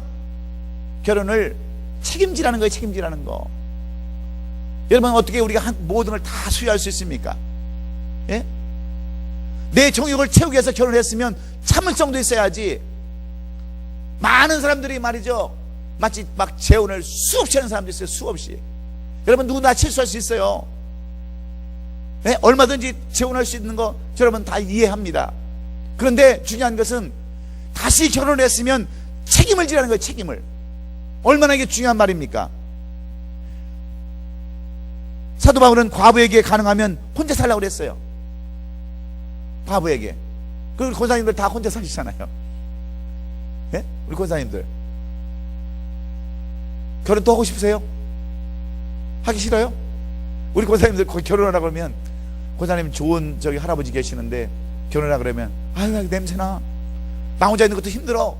결혼을 책임지라는 거예요. 책임지라는 거. 여러분, 어떻게 우리가 모든 걸 다 수여할 수 있습니까? 예? 내 정욕을 채우기 위해서 결혼을 했으면 참을성도 있어야지. 많은 사람들이 말이죠, 마치 막 재혼을 수없이 하는 사람도 있어요. 수없이. 여러분, 누구나 실수할 수 있어요. 예? 얼마든지 재혼할 수 있는 거 여러분 다 이해합니다. 그런데 중요한 것은 다시 결혼을 했으면 책임을 지라는 거예요. 책임을. 얼마나 이게 중요한 말입니까? 사도 바울은 과부에게 가능하면 혼자 살라고 그랬어요. 과부에게. 그 권사님들 다 혼자 사시잖아요. 예? 우리 권사님들 결혼 또 하고 싶으세요? 하기 싫어요? 우리 권사님들 거기 결혼하라 그러면, 권사님 좋은 저기 할아버지 계시는데 결혼하라 그러면, 아유 냄새나, 나 혼자 있는 것도 힘들어.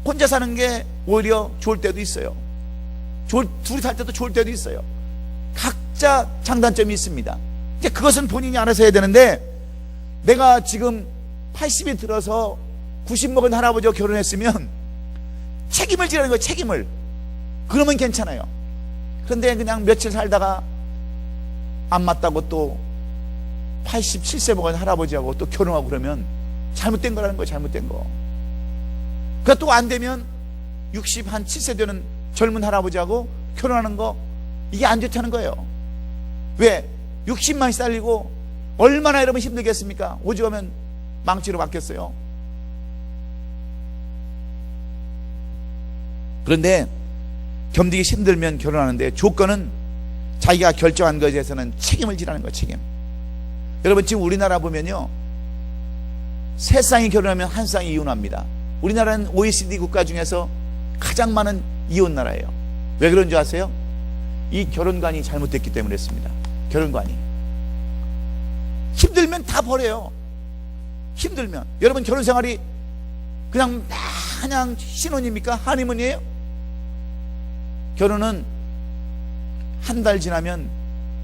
혼자 사는 게 오히려 좋을 때도 있어요. 둘이 살 때도 좋을 때도 있어요. 각자 장단점이 있습니다. 이제 그것은 본인이 알아서 해야 되는데, 내가 지금 80이 들어서 90 먹은 할아버지와 결혼했으면 책임을 지라는 거예요. 책임을. 그러면 괜찮아요. 그런데 그냥 며칠 살다가 안 맞다고 또 87세 먹은 할아버지하고 또 결혼하고 그러면 잘못된 거라는 거예요. 잘못된 거. 그러니까 또 안 되면 67세 되는 젊은 할아버지하고 결혼하는 거, 이게 안 좋다는 거예요. 왜? 60만 살리고 얼마나 여러분 힘들겠습니까? 오죽하면 망치로 바뀌었어요. 그런데 견디기 힘들면 결혼하는데 조건은 자기가 결정한 것에 대해서는 책임을 지라는 거예요. 책임. 여러분, 지금 우리나라 보면요, 세 쌍이 결혼하면 한 쌍이 이혼합니다. 우리나라는 OECD 국가 중에서 가장 많은 이혼 나라예요. 왜 그런 줄 아세요? 이 결혼관이 잘못됐기 때문에 그랬습니다. 결혼관이. 힘들면 다 버려요. 힘들면. 여러분, 결혼 생활이 그냥 마냥 신혼입니까? 하니문이에요? 결혼은 한 달 지나면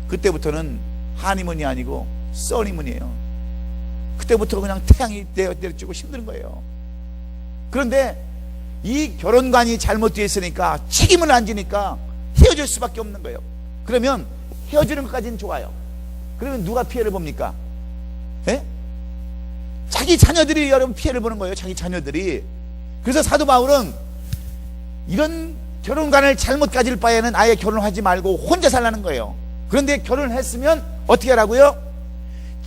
그때부터는 하니문이 아니고 써니문이에요. 그때부터 그냥 태양이 내려지고 힘든 거예요. 그런데 이 결혼관이 잘못되어 있으니까, 책임을 안 지니까 헤어질 수밖에 없는 거예요. 그러면 헤어지는 것까지는 좋아요. 그러면 누가 피해를 봅니까? 예? 자기 자녀들이 여러분 피해를 보는 거예요. 자기 자녀들이. 그래서 사도 바울은 이런 결혼관을 잘못 가질 바에는 아예 결혼하지 말고 혼자 살라는 거예요. 그런데 결혼을 했으면 어떻게 하라고요?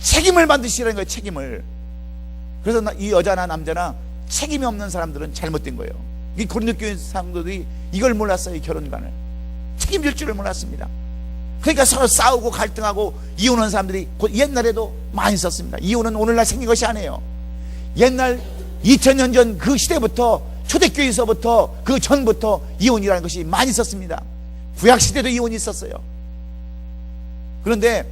책임을 만드시라는 거예요. 책임을. 그래서 이 여자나 남자나 책임이 없는 사람들은 잘못된 거예요. 이 고린도 교회 사람들이 이걸 몰랐어요. 이 결혼관을 책임질 줄을 몰랐습니다. 그러니까 서로 싸우고 갈등하고 이혼하는 사람들이 옛날에도 많이 있었습니다. 이혼은 오늘날 생긴 것이 아니에요. 옛날 2000년 전 그 시대부터, 초대교회에서부터, 그 전부터 이혼이라는 것이 많이 있었습니다. 구약시대도 이혼이 있었어요. 그런데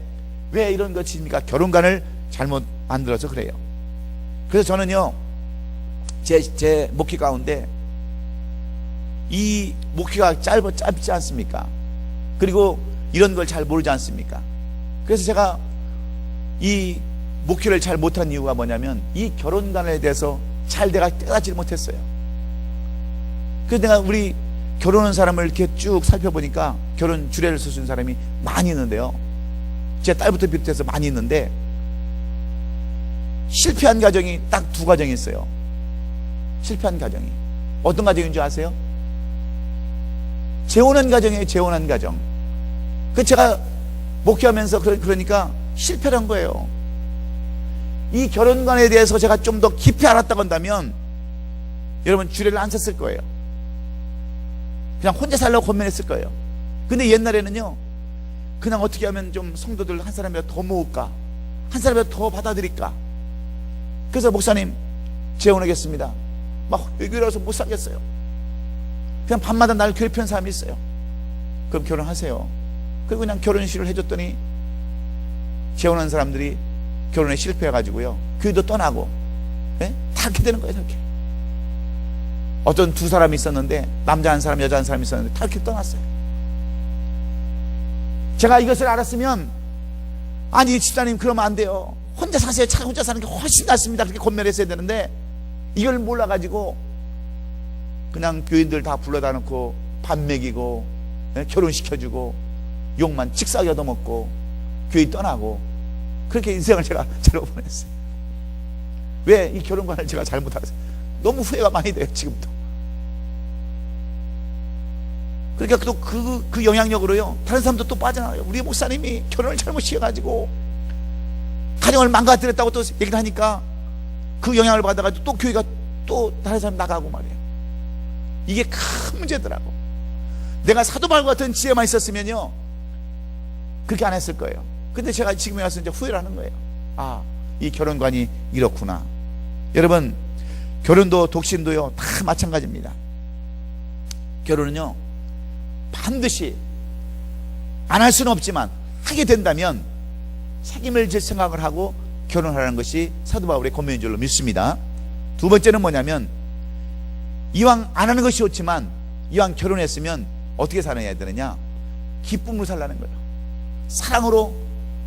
왜 이런 것입니까? 결혼관을 잘못 만들어서 그래요. 그래서 저는요, 제 목회 가운데 이 목회가 짧지 않습니까? 그리고 이런 걸 잘 모르지 않습니까? 그래서 제가 이 목회를 잘 못한 이유가 뭐냐면 이 결혼관에 대해서 잘 내가 깨닫지 못했어요. 그래서 내가 우리 결혼한 사람을 이렇게 쭉 살펴보니까 결혼 주례를 서준 사람이 많이 있는데요, 제 딸부터 비롯해서 많이 있는데 실패한 가정이 딱 두 가정이 있어요. 실패한 가정이 어떤 가정인 줄 아세요? 재혼한 가정이에요. 재혼한 가정. 그 제가 목회하면서 그러니까 실패를 한 거예요. 이 결혼관에 대해서 제가 좀 더 깊이 알았다고 한다면 여러분 주례를 안 섰을 거예요. 그냥 혼자 살려고 고민했을 거예요. 근데 옛날에는요, 그냥 어떻게 하면 좀 성도들 한 사람이라도 더 모을까, 한 사람이라도 더 받아들일까. 그래서 목사님 재혼하겠습니다. 막 외교라서 못 살겠어요. 그냥 밤마다 날 괴롭히는 사람이 있어요. 그럼 결혼하세요. 그리고 그냥 결혼식을 해줬더니 재혼한 사람들이 결혼에 실패해가지고요, 교회도 떠나고, 예? 다 그렇게 되는 거예요. 이렇게 어떤 두 사람이 있었는데, 남자 한 사람 여자 한 사람이 있었는데 다 이렇게 떠났어요. 제가 이것을 알았으면, 아니 집사님 그러면 안 돼요, 혼자 사세요, 차라리 혼자 사는 게 훨씬 낫습니다, 그렇게 권면했어야 되는데 이걸 몰라가지고 그냥 교인들 다 불러다 놓고 밥 먹이고, 예? 결혼시켜주고 욕만 직사하게 얻어먹고 교회 떠나고, 그렇게 인생을 제가 보냈어요. 왜 이 결혼관을 제가 잘못 알았어요. 너무 후회가 많이 돼요 지금도. 그러니까 또 그 영향력으로요, 다른 사람도 또 빠져나가요. 우리 목사님이 결혼을 잘못 시켜가지고 가정을 망가뜨렸다고 또 얘기를 하니까 그 영향을 받아가지고 또 교회가 또 다른 사람 나가고 말이에요. 이게 큰 문제더라고. 내가 사도바울과 같은 지혜만 있었으면요 그렇게 안 했을 거예요. 근데 제가 지금에 와서 이제 후회를 하는 거예요. 아, 이 결혼관이 이렇구나. 여러분, 결혼도 독신도요 다 마찬가지입니다. 결혼은요 반드시 안 할 수는 없지만 하게 된다면 책임을 질 생각을 하고 결혼하라는 것이 사도 바울의 권면인 줄로 믿습니다. 두 번째는 뭐냐면, 이왕 안 하는 것이 좋지만 이왕 결혼했으면 어떻게 살아야 되느냐? 기쁨으로 살라는 거예요. 사랑으로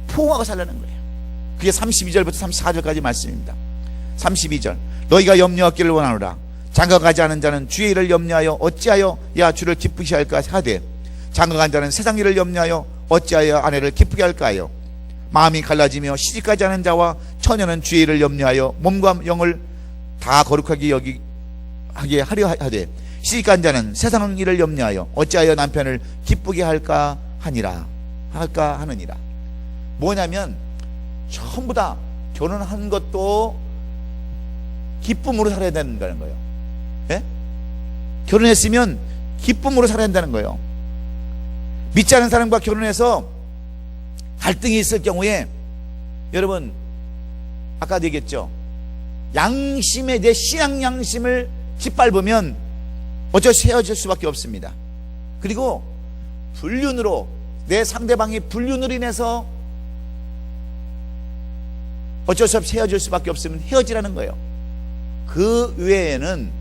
포옹하고 살라는 거예요. 그게 32절부터 34절까지 말씀입니다. 32절, 너희가 염려하기를 원하노라. 장가가지 않은 자는 주의 일을 염려하여 어찌하여 야 주를 기쁘게 할까 하되, 장가간 자는 세상 일을 염려하여 어찌하여 아내를 기쁘게 할까요? 마음이 갈라지며 시집가지 않은 자와 처녀는 주의 일을 염려하여 몸과 영을 다 거룩하게 하게 하려 하되, 시집간 자는 세상 일을 염려하여 어찌하여 남편을 기쁘게 할까 하느니라. 뭐냐면 전부 다 결혼한 것도 기쁨으로 살아야 된다는 거예요. 예? 결혼했으면 기쁨으로 살아야 한다는 거예요. 믿지 않은 사람과 결혼해서 갈등이 있을 경우에, 여러분 아까도 얘기했죠, 양심에, 내 신앙 양심을 짓밟으면 어쩔 수 헤어질 수밖에 없습니다. 그리고 불륜으로, 내 상대방이 불륜으로 인해서 어쩔 수 없이 헤어질 수밖에 없으면 헤어지라는 거예요. 그 외에는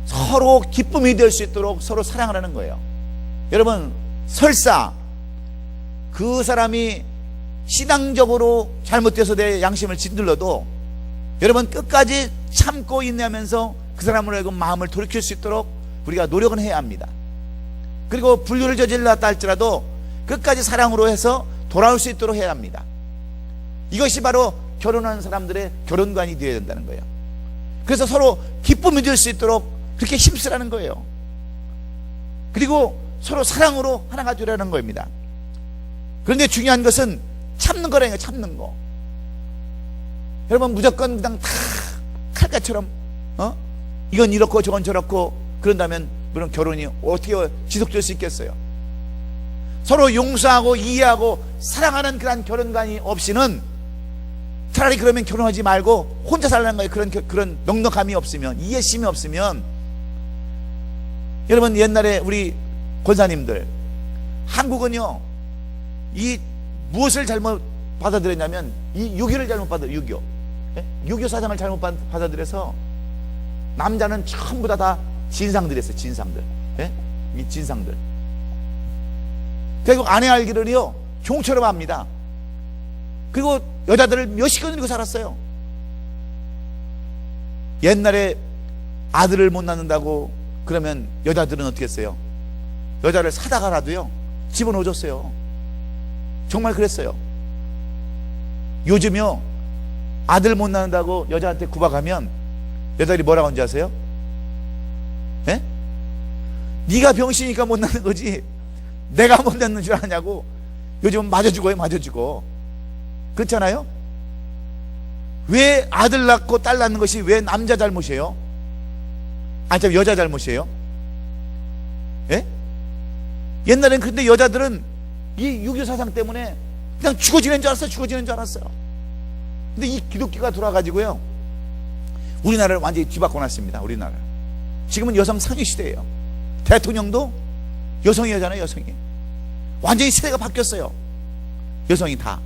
서로 기쁨이 될 수 있도록 서로 사랑하라는 거예요. 여러분, 설사 그 사람이 신앙적으로 잘못돼서 내 양심을 짓눌러도 여러분 끝까지 참고 인내하면서 그 사람을 알고 마음을 돌이킬 수 있도록 우리가 노력은 해야 합니다. 그리고 불륜을 저질렀다 할지라도 끝까지 사랑으로 해서 돌아올 수 있도록 해야 합니다. 이것이 바로 결혼하는 사람들의 결혼관이 되어야 된다는 거예요. 그래서 서로 기쁨이 될 수 있도록 그렇게 힘쓰라는 거예요. 그리고 서로 사랑으로 하나가 되라는 겁니다. 그런데 중요한 것은 참는 거라는 거예요. 참는 거. 여러분, 무조건 그냥 다 칼같처럼 이건 이렇고 저건 저렇고 그런다면 그런 결혼이 어떻게 지속될 수 있겠어요? 서로 용서하고 이해하고 사랑하는 그런 결혼관이 없이는 차라리 그러면 결혼하지 말고 혼자 살라는 거예요. 그런 넉넉함이 없으면, 이해심이 없으면. 여러분, 옛날에 우리 권사님들, 한국은요, 이 무엇을 잘못 받아들였냐면 이 유교를 잘못 유교. 유교 사상을 잘못 받아들여서 남자는 전부 다 진상들이었어요. 진상들. 이 진상들. 결국 아내 알기를요 종처럼 합니다. 그리고 여자들을 몇십 건 잃고 살았어요. 옛날에 아들을 못 낳는다고 그러면 여자들은 어떻게 했어요? 여자를 사다가라도요 집어넣어줬어요. 정말 그랬어요. 요즘요 아들 못 낳는다고 여자한테 구박하면 여자들이 뭐라고 하는지 아세요? 예? 네가 병신이니까 못 낳는 거지 내가 못 낳는 줄 아냐고. 요즘은 맞아 죽어요. 맞아 죽어. 그렇잖아요? 왜 아들 낳고 딸 낳는 것이 왜 남자 잘못이에요? 아니 참 여자 잘못이에요? 예? 옛날엔 근데 여자들은 이 유교 사상 때문에 그냥 죽어지는 줄 알았어요. 죽어지는 줄 알았어요. 근데 이 기독교가 돌아가지고요 우리나라를 완전히 뒤바꿔 놨습니다. 우리나라 지금은 여성 상위 시대예요. 대통령도 여성이잖아요. 여성이 완전히 시대가 바뀌었어요. 여성이 다.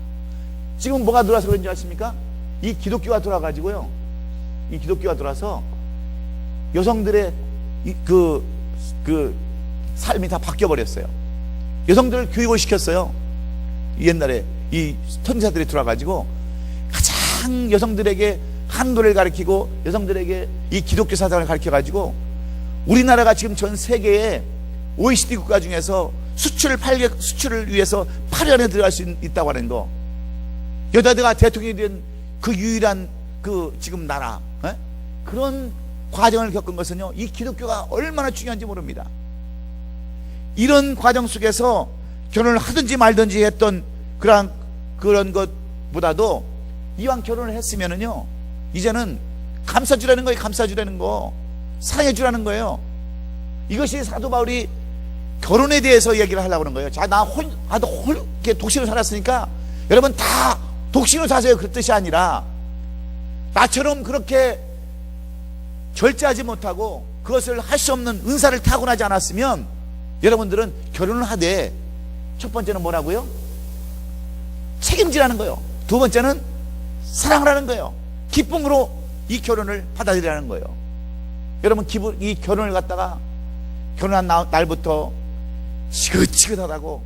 지금 뭐가 들어와서 그런지 아십니까? 이 기독교가 돌아가지고요 이 기독교가 돌아서 여성들의 그 삶이 다 바뀌어 버렸어요. 여성들을 교육을 시켰어요. 옛날에 이 선지자들이 들어와가지고 가장 여성들에게 한도를 가르치고 여성들에게 이 기독교 사상을 가르쳐가지고 우리나라가 지금 전 세계에 OECD 국가 중에서 수출을 위해서 8위 안에 들어갈 수 있다고 하는 거. 여자들과 대통령이 된 그 유일한 그 지금 나라. 그런 과정을 겪은 것은요 이 기독교가 얼마나 중요한지 모릅니다. 이런 과정 속에서 결혼을 하든지 말든지 했던 그런 것보다도 이왕 결혼을 했으면은요 이제는 감싸주라는 거예요. 감싸주라는 거, 사랑해주라는 거예요. 이것이 사도 바울이 결혼에 대해서 얘기를 하려고 하는 거예요. 자, 나도 이렇게 독신으로 살았으니까 여러분 다 독신으로 사세요. 그 뜻이 아니라 나처럼 그렇게 절제하지 못하고 그것을 할 수 없는 은사를 타고나지 않았으면 여러분들은 결혼을 하되 첫 번째는 뭐라고요? 책임지라는 거예요. 두 번째는 사랑을 하는 거예요. 기쁨으로 이 결혼을 받아들이라는 거예요. 여러분 이 결혼을 갖다가 결혼한 날부터 지긋지긋하다고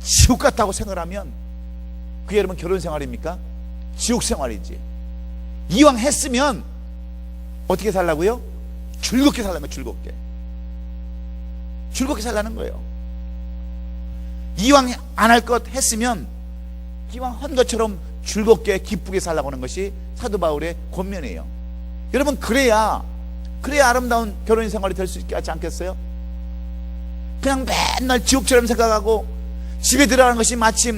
지옥 같다고 생각하면 그게 여러분 결혼 생활입니까? 지옥 생활이지. 이왕 했으면 어떻게 살라고요? 즐겁게 살라는 거예요. 즐겁게 살라는 거예요. 이왕 안 할 것 했으면 기왕 한 것처럼 즐겁게 기쁘게 살라고 하는 것이 사도 바울의 권면이에요. 여러분 그래야 아름다운 결혼 생활이 될 수 있지 않겠어요? 그냥 맨날 지옥처럼 생각하고 집에 들어가는 것이 마치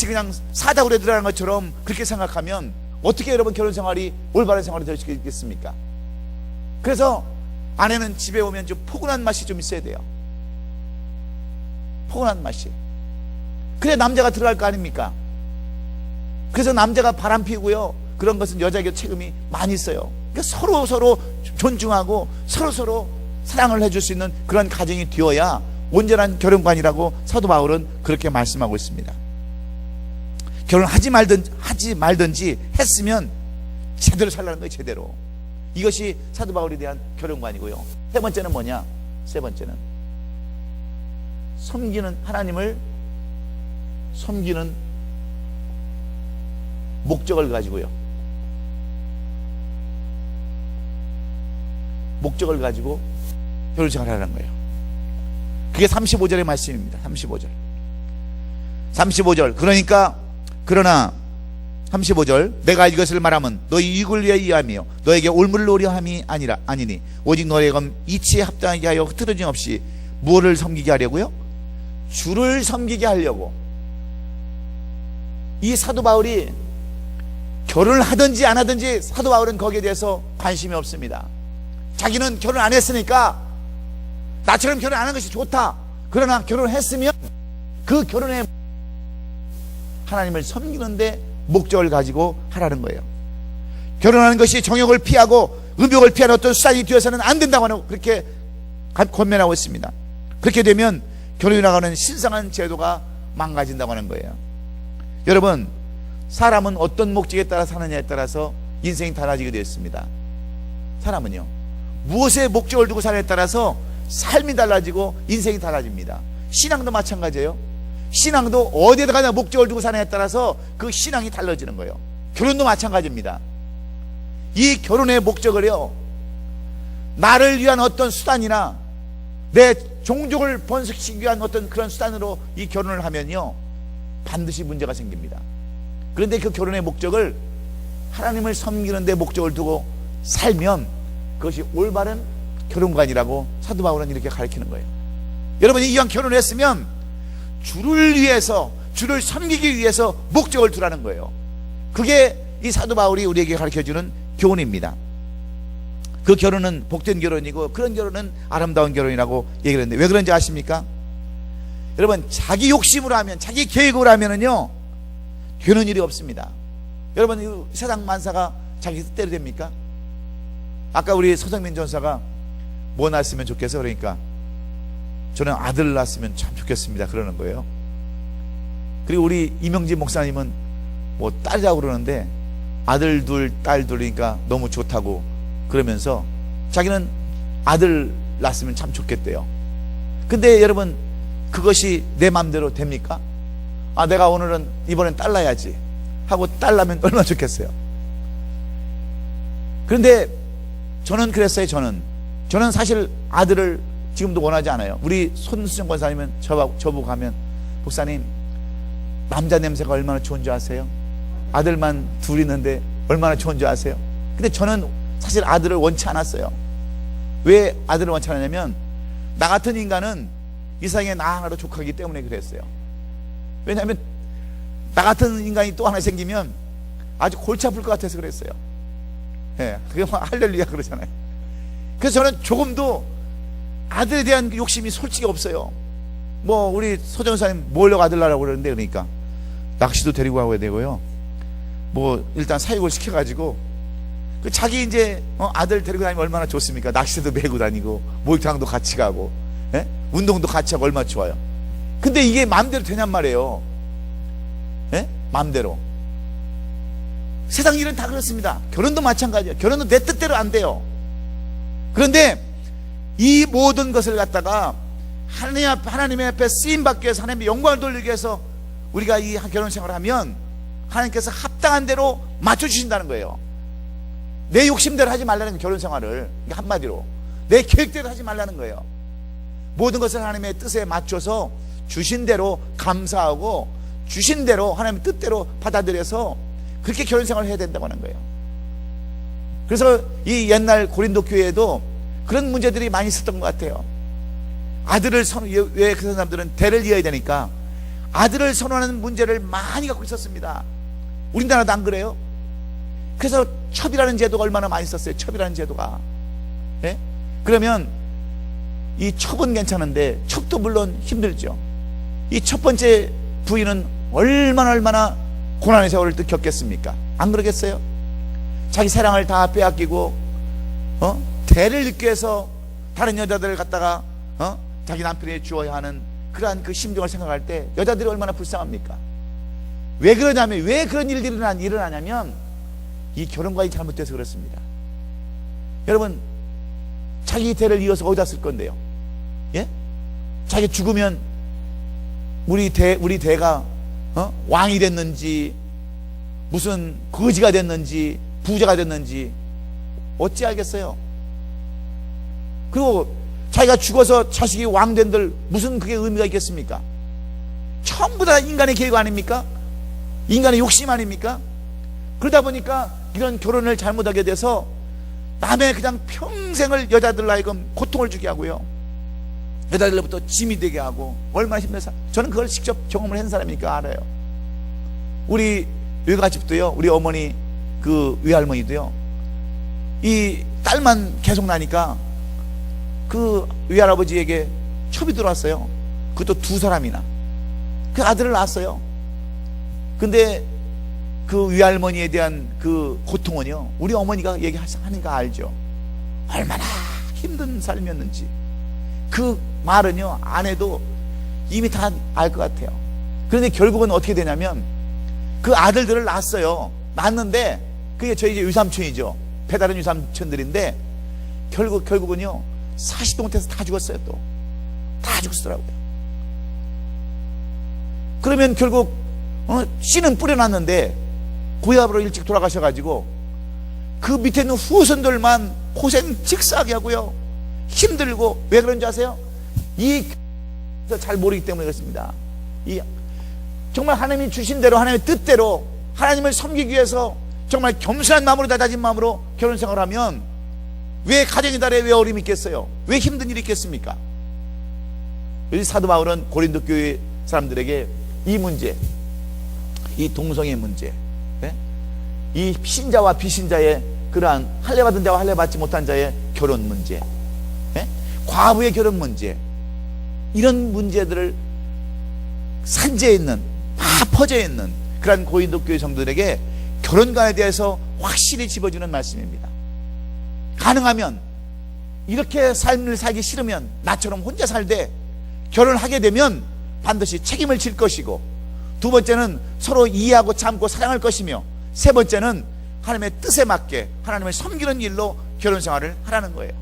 그냥 사다구리에 들어가는 것처럼 그렇게 생각하면 어떻게 여러분 결혼 생활이 올바른 생활이 될 수 있겠습니까? 그래서 아내는 집에 오면 좀 포근한 맛이 좀 있어야 돼요. 포근한 맛이. 그래 남자가 들어갈 거 아닙니까? 그래서 남자가 바람 피우고요 그런 것은 여자에게 책임이 많이 있어요. 그러니까 서로 존중하고 서로 사랑을 해줄 수 있는 그런 가정이 되어야 온전한 결혼관이라고 사도 바울은 그렇게 말씀하고 있습니다. 결혼하지 말든지 했으면 제대로 살라는 거예요. 제대로. 이것이 사도 바울에 대한 결혼관이고요. 세 번째는 뭐냐? 세 번째는 하나님을 섬기는 목적을 가지고요. 목적을 가지고 결혼생활을 하는 거예요. 그게 35절의 말씀입니다. 35절. 그러나 35절 내가 이것을 말하면 너희 유익을 위하여 이함이요 너에게 올무를 노려 함이 아니니 오직 너희가 이치에 합당하게 하여 흐트러짐 없이 무엇을 섬기게 하려고요? 주를 섬기게 하려고. 이 사도 바울이 결혼을 하든지 안 하든지 사도 바울은 거기에 대해서 관심이 없습니다. 자기는 결혼 안 했으니까 나처럼 결혼 안 하는 것이 좋다. 그러나 결혼했으면 그 결혼의 하나님을 섬기는데 목적을 가지고 하라는 거예요. 결혼하는 것이 정욕을 피하고 음욕을 피하는 어떤 수단이 되어서는 안 된다고 하는, 그렇게 권면하고 있습니다. 그렇게 되면 결혼이라고 하는 신성한 제도가 망가진다고 하는 거예요. 여러분, 사람은 어떤 목적에 따라 사느냐에 따라서 인생이 달라지게 되어 있습니다. 사람은요, 무엇에 목적을 두고 사느냐에 따라서 삶이 달라지고 인생이 달라집니다. 신앙도 마찬가지예요. 신앙도 어디에다 가냐 목적을 두고 사느냐에 따라서 그 신앙이 달라지는 거예요. 결혼도 마찬가지입니다. 이 결혼의 목적을요, 나를 위한 어떤 수단이나 내 종족을 번식시키기 위한 어떤 그런 수단으로 이 결혼을 하면요, 반드시 문제가 생깁니다. 그런데 그 결혼의 목적을 하나님을 섬기는 데 목적을 두고 살면 그것이 올바른 결혼관이라고 사도 바울은 이렇게 가르치는 거예요. 여러분이 이왕 결혼을 했으면 주를 위해서, 주를 섬기기 위해서 목적을 두라는 거예요. 그게 이 사도 바울이 우리에게 가르쳐주는 교훈입니다. 그 결혼은 복된 결혼이고 그런 결혼은 아름다운 결혼이라고 얘기를 했는데, 왜 그런지 아십니까? 여러분, 자기 욕심으로 하면, 자기 계획으로 하면은요, 되는 일이 없습니다. 여러분, 이 세상 만사가 자기 뜻대로 됩니까? 아까 우리 서정민 전사가 뭐 낳았으면 좋겠어, 그러니까 저는 아들 낳았으면 참 좋겠습니다, 그러는 거예요. 그리고 우리 이명진 목사님은 뭐 딸이라고 그러는데 아들 둘, 딸 둘이니까 너무 좋다고 그러면서 자기는 아들 낳았으면 참 좋겠대요. 근데 여러분, 그것이 내 마음대로 됩니까? 아, 내가 오늘은 이번엔 딸 낳아야지 하고 딸 낳으면 얼마나 좋겠어요. 그런데 저는 그랬어요. 저는 사실 아들을 지금도 원하지 않아요. 우리 손수정 권사님은 저보고 가면, 목사님, 남자 냄새가 얼마나 좋은 줄 아세요? 아들만 둘 있는데 얼마나 좋은 줄 아세요? 근데 저는 사실 아들을 원치 않았어요. 왜 아들을 원치 않았냐면, 나 같은 인간은 이 세상에 나 하나로 족하기 때문에 그랬어요. 왜냐하면 나 같은 인간이 또 하나 생기면 아주 골치 아플 것 같아서 그랬어요. 예, 그게 뭐 할렐루야 그러잖아요. 그래서 저는 조금도 아들에 대한 욕심이 솔직히 없어요. 뭐 우리 소정사님 뭐려고 아들 낳으라고 그러는데, 그러니까 낚시도 데리고 가야 되고요, 뭐 일단 사육을 시켜가지고 그 자기 이제 아들 데리고 다니면 얼마나 좋습니까? 낚시도 메고 다니고 목욕탕도 같이 가고, 예? 운동도 같이 하고 얼마나 좋아요. 근데 이게 마음대로 되냔 말이에요. 예? 마음대로. 세상 일은 다 그렇습니다. 결혼도 마찬가지예요. 결혼도 내 뜻대로 안 돼요. 그런데 이 모든 것을 갖다가 하나님의 앞에 쓰임받기 위해서, 하나님의 영광을 돌리기 위해서 우리가 이 결혼 생활을 하면 하나님께서 합당한 대로 맞춰주신다는 거예요. 내 욕심대로 하지 말라는 거예요. 결혼 생활을 한마디로 내 계획대로 하지 말라는 거예요. 모든 것을 하나님의 뜻에 맞춰서 주신 대로 감사하고 주신 대로 하나님의 뜻대로 받아들여서 그렇게 결혼 생활을 해야 된다고 하는 거예요. 그래서 이 옛날 고린도 교회에도 그런 문제들이 많이 있었던 것 같아요. 아들을 왜 그 사람들은 대를 이어야 되니까 아들을 선호하는 문제를 많이 갖고 있었습니다. 우리나라도 안 그래요? 그래서 첩이라는 제도가 얼마나 많이 있었어요. 첩이라는 제도가. 예? 그러면 이 첩은 괜찮은데 첩도 물론 힘들죠. 이 첫 번째 부인은 얼마나 고난의 세월을 또 겪겠습니까? 안 그러겠어요? 자기 사랑을 다 빼앗기고 대를 잇기 위해서 다른 여자들을 갖다가 자기 남편에게 주어야 하는 그러한 그 심정을 생각할 때 여자들이 얼마나 불쌍합니까? 왜 그러냐면, 왜 그런 일들이 일어나냐면 이 결혼관이 잘못돼서 그렇습니다. 여러분, 자기 대를 이어서 어디다 쓸 건데요? 예? 자기 죽으면 우리 대가 왕이 됐는지 무슨 거지가 됐는지 부자가 됐는지 어찌 알겠어요? 그리고 자기가 죽어서 자식이 왕 된들 무슨 그게 의미가 있겠습니까? 전부 다 인간의 계획 아닙니까? 인간의 욕심 아닙니까? 그러다 보니까 이런 결혼을 잘못하게 돼서 남의 그냥 평생을 여자들 하여금 고통을 주게 하고요, 여자들로부터 짐이 되게 하고 얼마나 힘들어서, 저는 그걸 직접 경험을 한 사람이니까 알아요. 우리 외갓집도요, 우리 어머니 그 외할머니도요, 이 딸만 계속 나니까 그 외할아버지에게 첩이 들어왔어요. 그것도 두 사람이나. 그 아들을 낳았어요. 근데 그 외할머니에 대한 그 고통은요, 우리 어머니가 얘기하니까 알죠. 얼마나 힘든 삶이었는지. 그 말은요, 안 해도 이미 다 알 것 같아요. 그런데 결국은 어떻게 되냐면 그 아들들을 낳았어요. 낳았는데 그게 저희 이제 유삼촌이죠. 배다른 유삼촌들인데 결국은요 40도 못해서 다 죽었어요. 또 다 죽었더라고요. 그러면 결국 씨는 뿌려놨는데 고향으로 일찍 돌아가셔가지고 그 밑에 있는 후손들만 고생 직사하게 하고요, 힘들고. 왜 그런지 아세요? 잘 모르기 때문에 그렇습니다. 정말 하나님이 주신 대로, 하나님의 뜻대로 하나님을 섬기기 위해서 정말 겸손한 마음으로, 다진 마음으로 결혼생활을 하면 왜 가정의 달에 왜 어려움이 있겠어요? 왜 힘든 일이 있겠습니까? 여기 사도 바울은 고린도 교회 사람들에게 이 문제, 이 동성애 문제, 이 신자와 비신자의 그러한 할례받은 자와 할례받지 못한 자의 결혼 문제, 과부의 결혼 문제, 이런 문제들을 산재해 있는, 다 퍼져 있는 그러한 고린도 교회 성도들에게 결혼관에 대해서 확실히 집어주는 말씀입니다. 가능하면 이렇게 삶을 살기 싫으면 나처럼 혼자 살되 결혼하게 되면 반드시 책임을 질 것이고, 두 번째는 서로 이해하고 참고 사랑할 것이며, 세 번째는 하나님의 뜻에 맞게 하나님을 섬기는 일로 결혼생활을 하라는 거예요.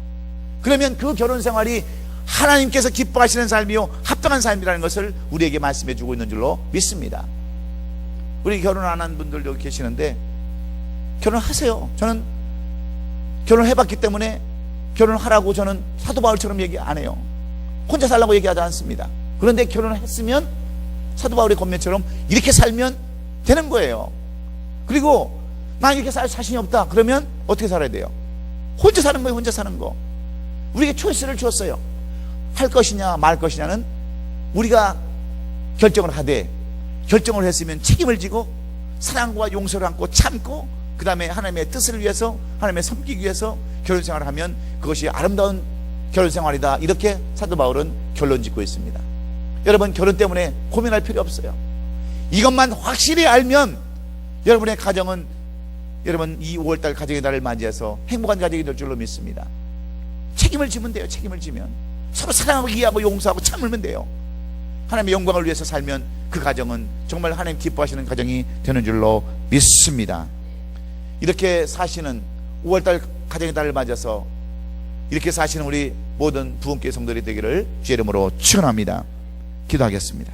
그러면 그 결혼생활이 하나님께서 기뻐하시는 삶이요 합당한 삶이라는 것을 우리에게 말씀해 주고 있는 줄로 믿습니다. 우리 결혼 안 한 분들 여기 계시는데 결혼하세요. 저는 결혼해봤기 때문에 결혼하라고 저는 사도 바울처럼 얘기 안 해요. 혼자 살라고 얘기하지 않습니다. 그런데 결혼을 했으면 사도 바울의 권면처럼 이렇게 살면 되는 거예요. 그리고 나 이렇게 살 자신이 없다 그러면 어떻게 살아야 돼요? 혼자 사는 거예요. 혼자 사는 거. 우리에게 초이스를 주었어요. 할 것이냐 말 것이냐는 우리가 결정을 하되, 결정을 했으면 책임을 지고 사랑과 용서를 안고 참고 그 다음에 하나님의 뜻을 위해서, 하나님의 섬기기 위해서 결혼생활을 하면 그것이 아름다운 결혼생활이다. 이렇게 사도 바울은 결론 짓고 있습니다. 여러분, 결혼 때문에 고민할 필요 없어요. 이것만 확실히 알면 여러분의 가정은, 여러분 이 5월달 가정의 달을 맞이해서 행복한 가정이 될 줄로 믿습니다. 책임을 지면 돼요. 책임을 지면 서로 사랑하고 이해하고 용서하고 참으면 돼요. 하나님의 영광을 위해서 살면 그 가정은 정말 하나님 기뻐하시는 가정이 되는 줄로 믿습니다. 이렇게 사시는 5월달 가정의 달을 맞아서 이렇게 사시는 우리 모든 부흥교회 성도들이 되기를 주의 이름으로 축원합니다. 기도하겠습니다.